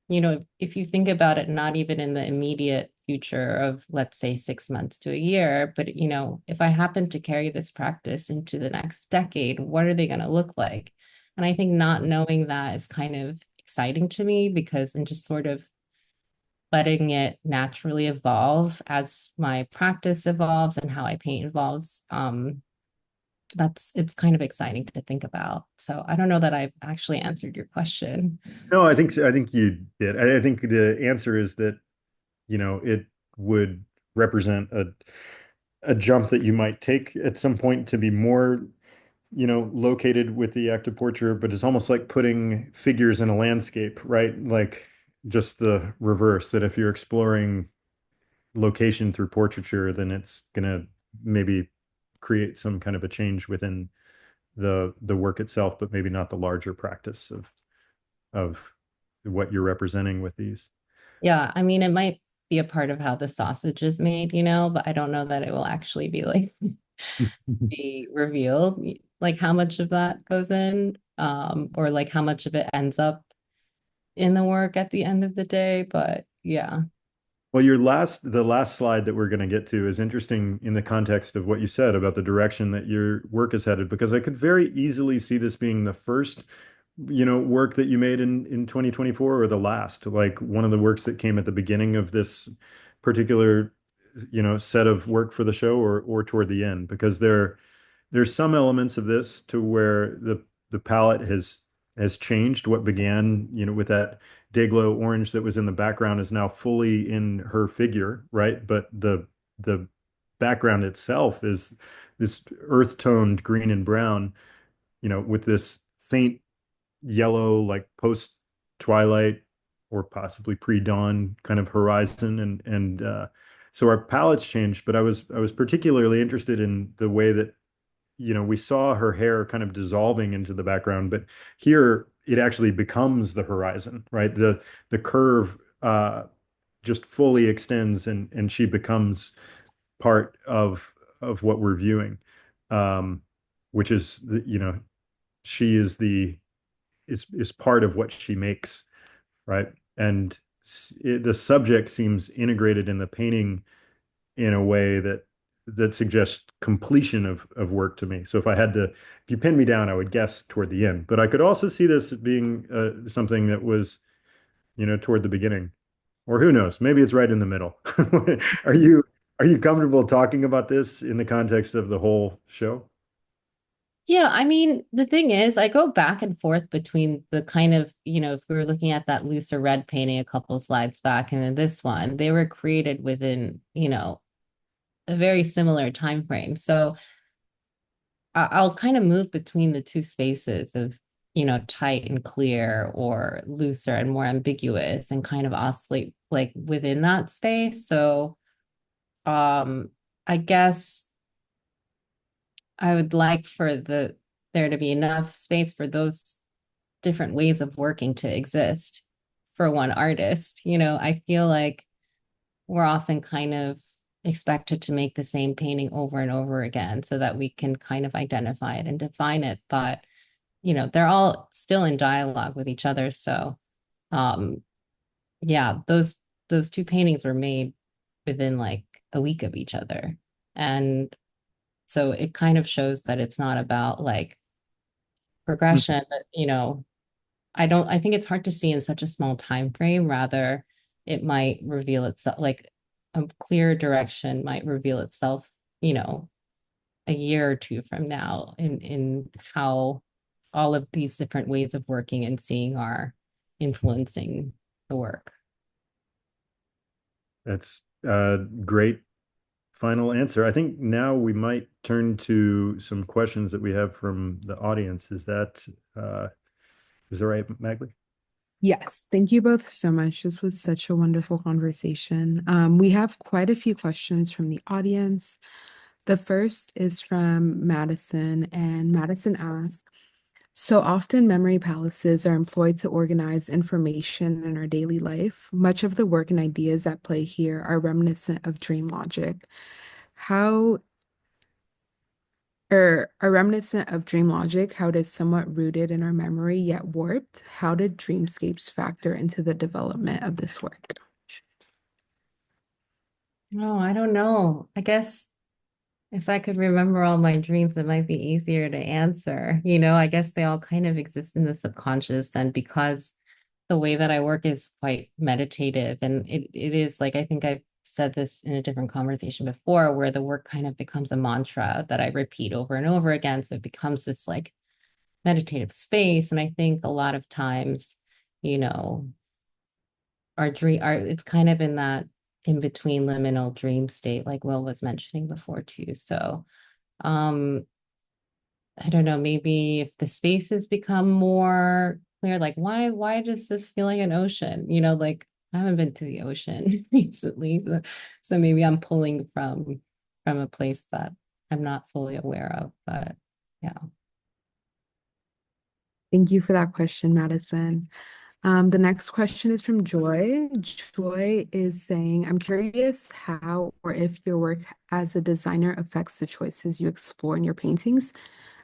if you think about it, not even in the immediate future of, let's say, 6 months to a year, but, if I happen to carry this practice into the next decade, what are they going to look like? And I think not knowing that is kind of exciting to me because, and just sort of letting it naturally evolve as my practice evolves and how I paint evolves. It's kind of exciting to think about. So I don't know that I've actually answered your question. No, I think so. I think you did. I think the answer is that, it would represent a jump that you might take at some point to be more, located with the active portraiture, but it's almost like putting figures in a landscape, right? Like just the reverse, that if you're exploring location through portraiture, then it's gonna maybe create some kind of a change within the work itself, but maybe not the larger practice of what you're representing with these. Yeah, I mean, it might be a part of how the sausage is made, but I don't know that it will actually be like be revealed, like how much of that goes in, or like how much of it ends up in the work at the end of the day. But yeah. Well, the last slide that we're going to get to is interesting in the context of what you said about the direction that your work is headed, because I could very easily see this being the first, work that you made in 2024 or the last, like one of the works that came at the beginning of this particular, set of work for the show or toward the end, because there's some elements of this to where the palette has changed. What began, with that Dayglow orange that was in the background is now fully in her figure, right? But the background itself is this earth-toned green and brown, with this faint yellow, like post-twilight or possibly pre-dawn kind of horizon, and so our palettes changed. But I was particularly interested in the way that we saw her hair kind of dissolving into the background, but here it actually becomes the horizon, right? The curve just fully extends and she becomes part of what we're viewing. Um, which is she is is part of what she makes, right? And the subject seems integrated in the painting in a way that suggests completion of work to me. So if you pin me down, I would guess toward the end. But I could also see this being something that was, toward the beginning, or who knows, maybe it's right in the middle. Are you are you comfortable talking about this in the context of the whole show? Yeah, I mean, the thing is, I go back and forth between the kind of, if we were looking at that looser red painting a couple of slides back and then this one, they were created within, a very similar time frame. So I'll kind of move between the two spaces of, tight and clear or looser and more ambiguous and kind of oscillate like within that space. So I guess I would like for there to be enough space for those different ways of working to exist for one artist. I feel like we're often kind of expected to make the same painting over and over again so that we can kind of identify it and define it. But, they're all still in dialogue with each other. So, um, yeah, those two paintings were made within like a week of each other. And so it kind of shows that it's not about like progression, but I think it's hard to see in such a small time frame. Rather, it might reveal itself like a clear direction might reveal itself, you know, a year or two from now in how all of these different ways of working and seeing are influencing the work. That's great final answer. I think now we might turn to some questions that we have from the audience. Is that right, Magley? Yes, thank you both so much. This was such a wonderful conversation. We have quite a few questions from the audience. The first is from Madison, and Madison asks, so often memory palaces are employed to organize information in our daily life. Much of the work and ideas at play here are reminiscent of dream logic. How are reminiscent of dream logic, how it is somewhat rooted in our memory yet warped. How did dreamscapes factor into the development of this work? No, I don't know. I guess if I could remember all my dreams, it might be easier to answer. I guess they all kind of exist in the subconscious. And because the way that I work is quite meditative, and it is like, I think I've said this in a different conversation before, where the work kind of becomes a mantra that I repeat over and over again. So it becomes this like meditative space. And I think a lot of times, you know, it's kind of in that in between liminal dream state, like Will was mentioning before too. So um I don't know, maybe if the spaces become more clear, like why does this feel like an ocean? Like I haven't been to the ocean recently, so maybe I'm pulling from a place that I'm not fully aware of. But yeah. Thank you for that question, Madison. The next question is from Joy. Joy is saying, I'm curious how or if your work as a designer affects the choices you explore in your paintings.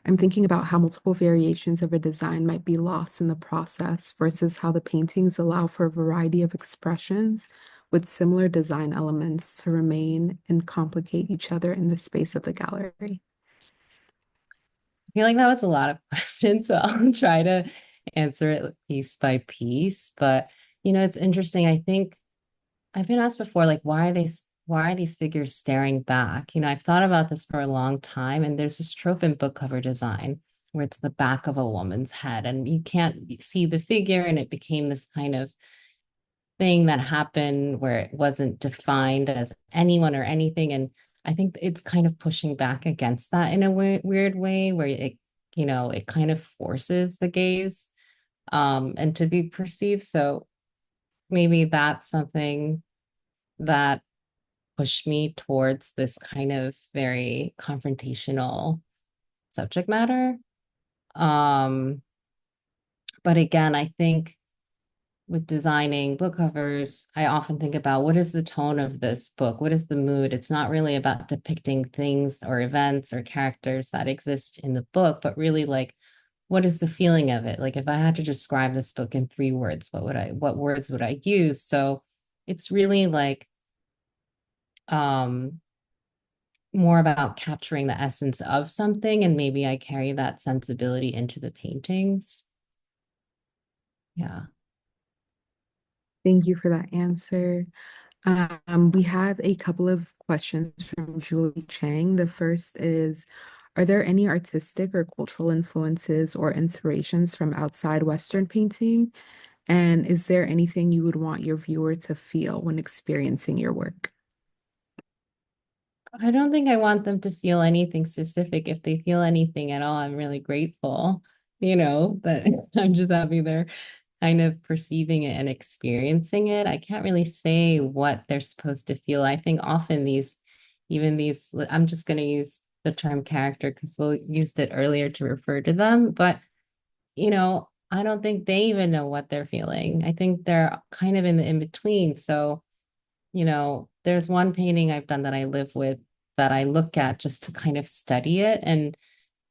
I'm thinking about how multiple variations of a design might be lost in the process versus how the paintings allow for a variety of expressions with similar design elements to remain and complicate each other in the space of the gallery. I feel like that was a lot of questions, so I'll try to answer it piece by piece. But it's interesting. I think I've been asked before, like, why are these figures staring back? I've thought about this for a long time, and there's this trope in book cover design where it's the back of a woman's head, and you can't see the figure, and it became this kind of thing that happened where it wasn't defined as anyone or anything. And I think it's kind of pushing back against that in a weird way where it kind of forces the gaze and to be perceived. So maybe that's something that pushed me towards this kind of very confrontational subject matter. Um, but again, I think with designing book covers, I often think about what is the tone of this book? What is the mood? It's not really about depicting things or events or characters that exist in the book, but really like what is the feeling of it? Like if I had to describe this book in 3 words, what words would I use? So it's really like um more about capturing the essence of something, and maybe I carry that sensibility into the paintings. Yeah. Thank you for that answer. We have a couple of questions from Julie Chang. The first is, are there any artistic or cultural influences or inspirations from outside Western painting? And is there anything you would want your viewer to feel when experiencing your work? I don't think I want them to feel anything specific. If they feel anything at all, I'm really grateful, but I'm just happy they're kind of perceiving it and experiencing it. I can't really say what they're supposed to feel. I think often I'm just going to use the term character because we'll used it earlier to refer to them, but I don't think they even know what they're feeling. I think they're kind of in the in between. So there's one painting I've done that I live with that I look at just to kind of study it. And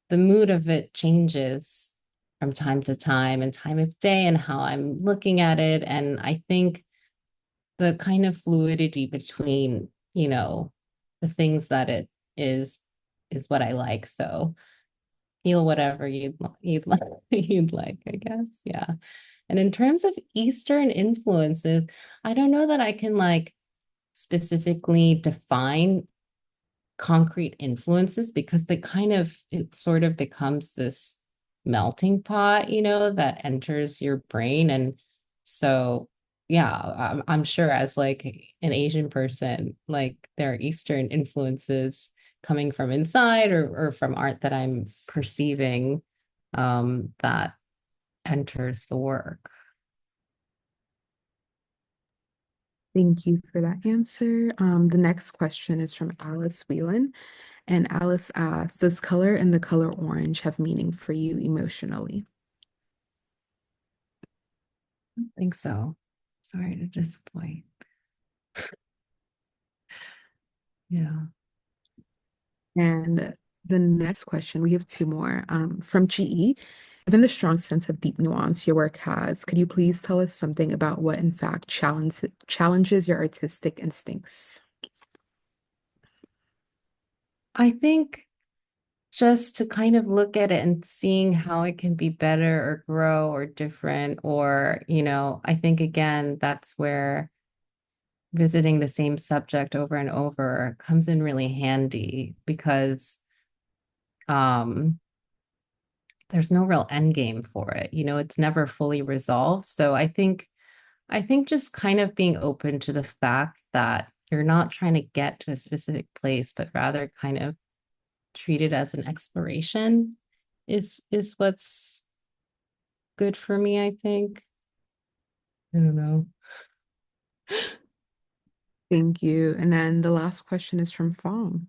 the mood of it changes from time to time and time of day and how I'm looking at it. And I think the kind of fluidity between, the things that it is what I like. So feel whatever you'd like, you'd like, I guess. Yeah. And in terms of Eastern influences, I don't know that I can like specifically define concrete influences because it sort of becomes this melting pot, that enters your brain. And so yeah, I'm sure as like an Asian person, like there are Eastern influences coming from inside or from art that I'm perceiving that enters the work. Thank you for that answer. The next question is from Alice Whelan, and Alice asks, does color and the color orange have meaning for you emotionally? I don't think so. Sorry to disappoint. Yeah. And the next question, we have two more. From GE, given the strong sense of deep nuance your work has, could you please tell us something about what in fact challenges your artistic instincts? I think just to kind of look at it and seeing how it can be better or grow or different, or, I think again, that's where visiting the same subject over and over comes in really handy because um there's no real end game for it. It's never fully resolved. So I think just kind of being open to the fact that you're not trying to get to a specific place, but rather kind of treat it as an exploration is what's good for me, I think. I don't know. Thank you. And then the last question is from Fong.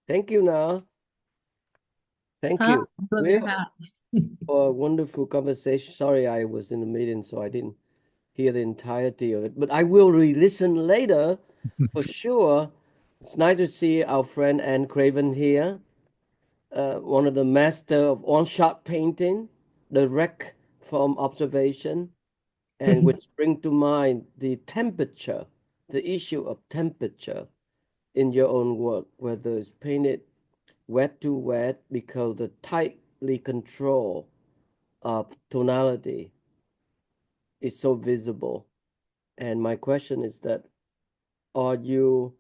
Thank you, Na. Thank Huh? you. Love your Well, hat. for a wonderful conversation. Sorry, I was in the meeting, so I didn't hear the entirety of it. But I will re-listen later for sure. It's nice to see our friend Anne Craven here, one of the master of on-shot painting, direct from observation, and which bring to mind the temperature, the issue of temperature in your own work, whether it's painted wet to wet because the tightly control of tonality is so visible. And my question is that are you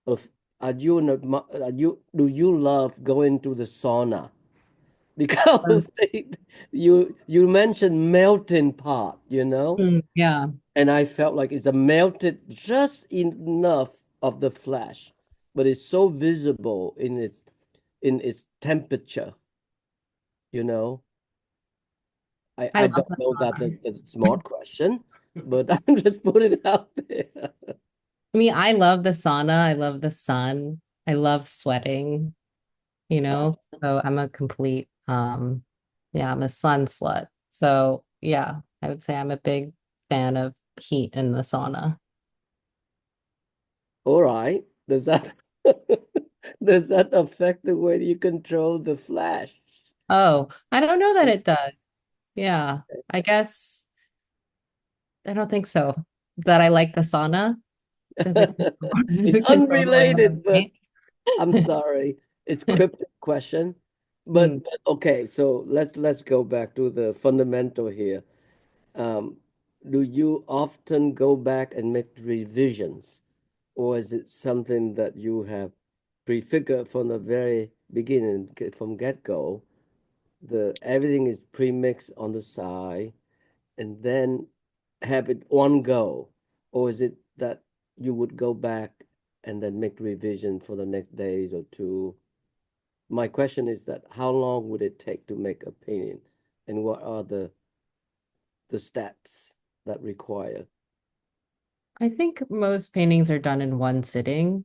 of are you do you love going to the sauna? Because you mentioned melting pot, Yeah. and I felt like it's a melted just enough of the flesh, but it's so visible in its temperature, you know. I, I I love don't that know that song. that's a smart question, but I'm just putting it out there. I mean, I love the sauna. I love the sun. I love sweating, So I'm a complete yeah, I'm a sun slut. So yeah, I would say I'm a big fan of heat in the sauna. All right. Does that affect the way you control the flash? Oh, I don't know that it does. Yeah. I guess I don't think so. That I like the sauna. Does it does It's it control the way I want unrelated, to but paint? I'm sorry. It's cryptic question. But, Mm. but okay, so let's go back to the fundamental here. Um, do you often go back and make revisions, or is it something that you have prefigured from the very beginning, from get-go? The everything is pre-mixed on the side, and then have it one go, or is it that you would go back and then make revision for the next days or two? My question is that how long would it take to make a painting, and what are the steps that require? I think most paintings are done in one sitting.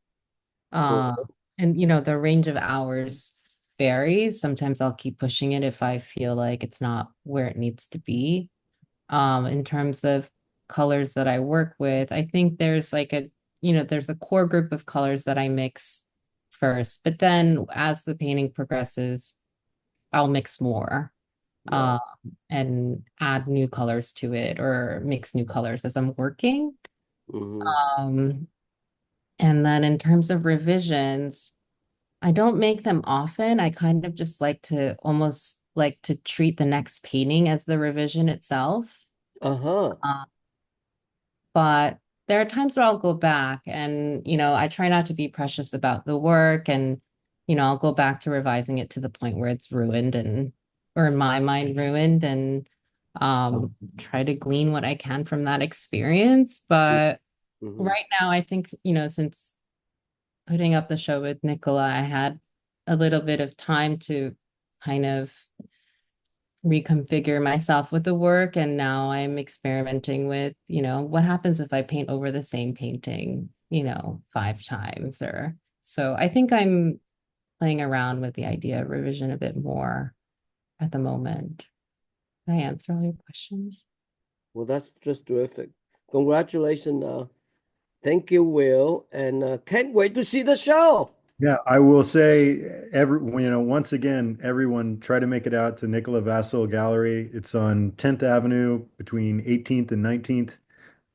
Oh, Uh, and the range of hours varies. Sometimes I'll keep pushing it if I feel like it's not where it needs to be. In terms of colors that I work with, I think there's like there's a core group of colors that I mix first, but then as the painting progresses, I'll mix more, right. um, and add new colors to it or mix new colors as I'm working. Mm-hmm. Um, and then in terms of revisions, I don't make them often. I kind of just like to almost like to treat the next painting as the revision itself. Uh-huh. Uh, but there are times where I'll go back and, I try not to be precious about the work and, I'll go back to revising it to the point where it's ruined or in my mind ruined. And try to glean what I can from that experience. But Mhm. right now, I think, since putting up the show with Nicola, I had a little bit of time to kind of reconfigure myself with the work. And now I'm experimenting with, what happens if I paint over the same painting, 5 times or so. I think I'm playing around with the idea of revision a bit more at the moment. Can I answer all your questions? Well, that's just terrific. Congratulations. Thank you, Will, and can't wait to see the show. Yeah, I will say once again, everyone try to make it out to Nicola Vassal Gallery. It's on 10th Avenue between 18th and 19th.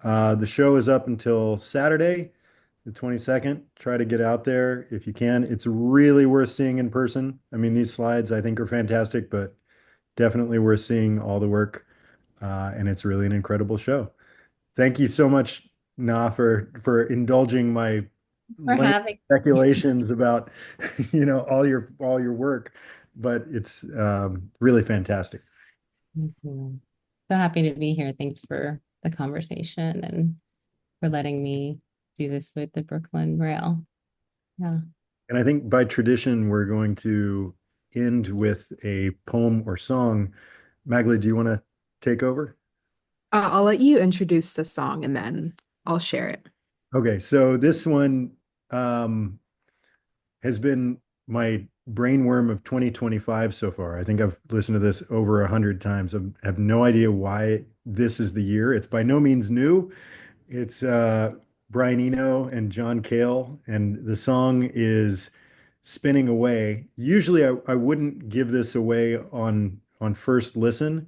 The show is up until Saturday, the 22nd. Try to get out there if you can. It's really worth seeing in person. I mean, these slides I think are fantastic, but definitely worth seeing all the work. And it's really an incredible show. Thank you so much, Na, for indulging my Thanks for limited having speculations about all your work, but it's really fantastic. me. So happy to be here. Thanks for the conversation and for letting me do this with the Brooklyn Rail. Yeah. And I think by tradition, we're going to end with a poem or song. Magli, do you want to take over? I'll let you introduce the song and then I'll share it. Okay, so this one um, has been my brainworm of 2025 so far. I think I've listened to this over 100 times. I have no idea why this is the year. It's by no means new. It's Brian Eno and John Cale, and the song is Spinning Away. Usually I wouldn't give this away on first listen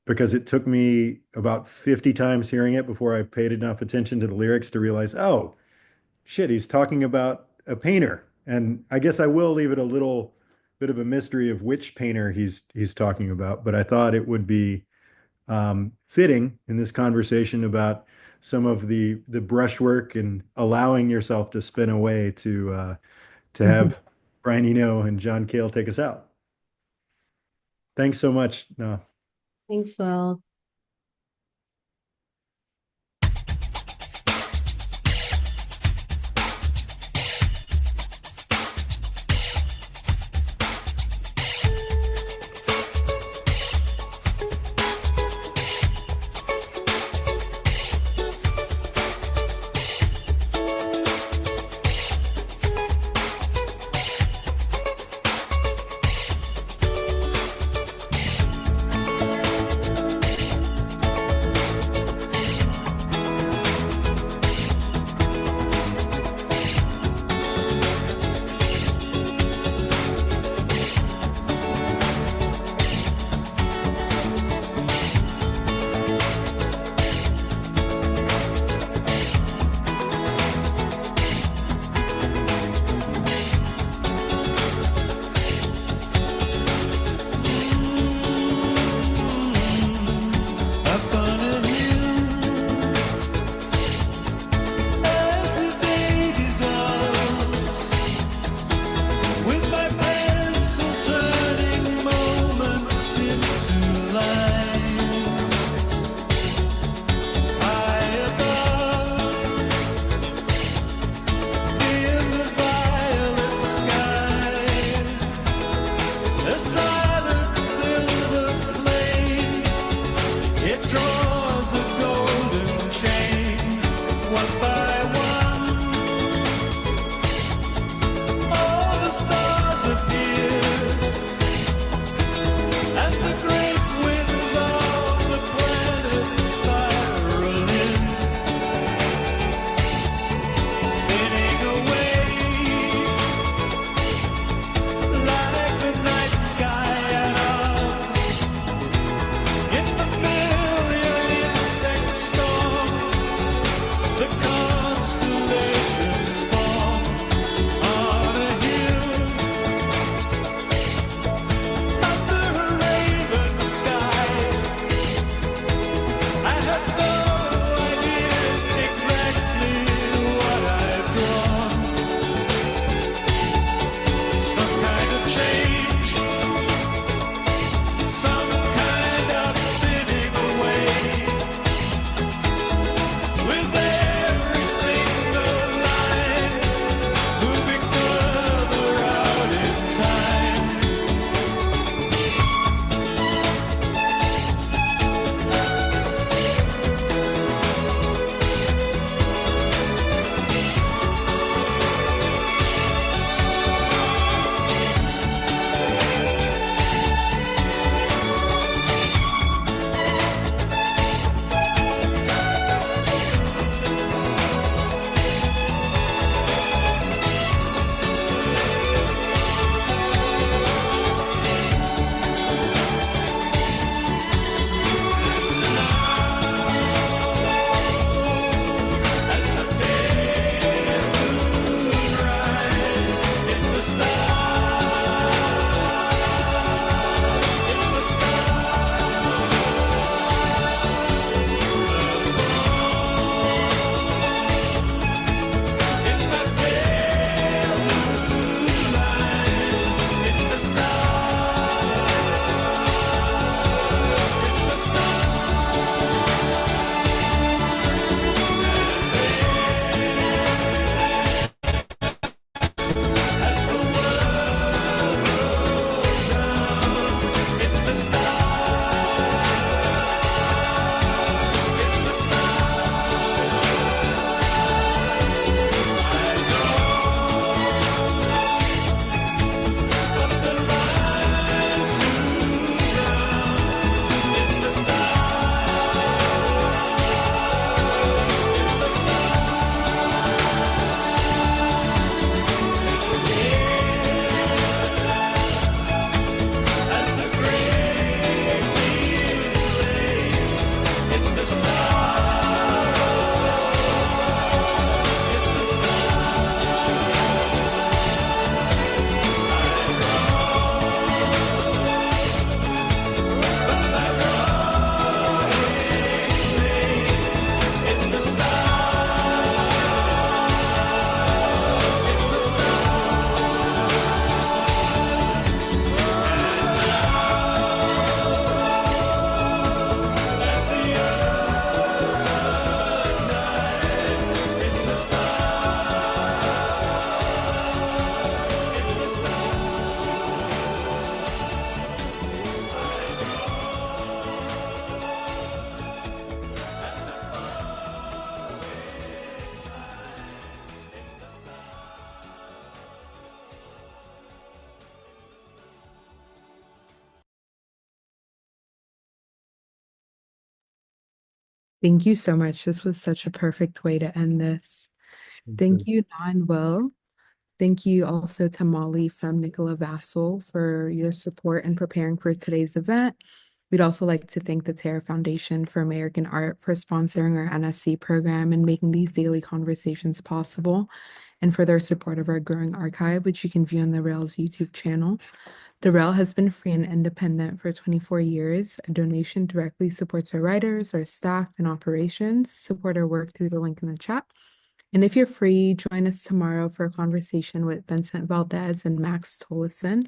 because it took me about 50 times hearing it before I paid enough attention to the lyrics to realize, oh, shit, he's talking about a painter. And I guess I will leave it a little bit of a mystery of which painter he's talking about, but I thought it would be fitting in this conversation about some of the brushwork and allowing yourself to spin away to have Brian Eno and John Cale take us out. Thanks so much. No. Thanks, Will. Sky Thank you so much. This was such a perfect way to end this. Thank you, Na and Will. Thank you also to Molly from Nicola Vassal for your support in preparing for today's event. We'd also like to thank the Terra Foundation for American Art for sponsoring our NSE program and making these daily conversations possible, and for their support of our growing archive, which you can view on the Rails YouTube channel. The Rail has been free and independent for 24 years. A donation directly supports our writers, our staff, and operations. Support our work through the link in the chat. And if you're free, join us tomorrow for a conversation with Vincent Valdez and Max Tolleson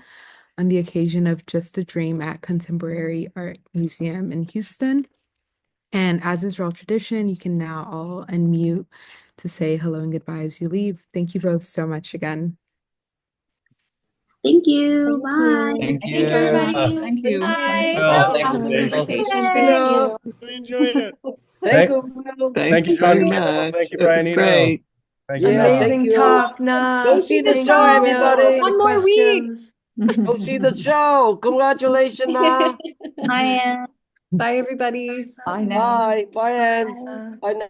on the occasion of Just a Dream at Contemporary Art Museum in Houston. And as is Rail tradition, you can now all unmute to say hello and goodbye as you leave. Thank you both so much again. Thank you. Bye. Thank Thank you. you, everybody. Thank you. Bye. Well, Thanks for the thanks. conversation. Thank Thank you. you. I enjoyed it. Thank you, Will. Thank you, very John Kimball. much. Thank you, It was Brian Eno. great. Thank you, Yeah, Na. thank Amazing you. talk, Nah. Go see the Thank show, you, Will, everybody. for the One more week. questions. Go see the show. Congratulations, Na. Bye, Anne. Bye, everybody. Bye now. Bye. Bye, Anne. Bye now.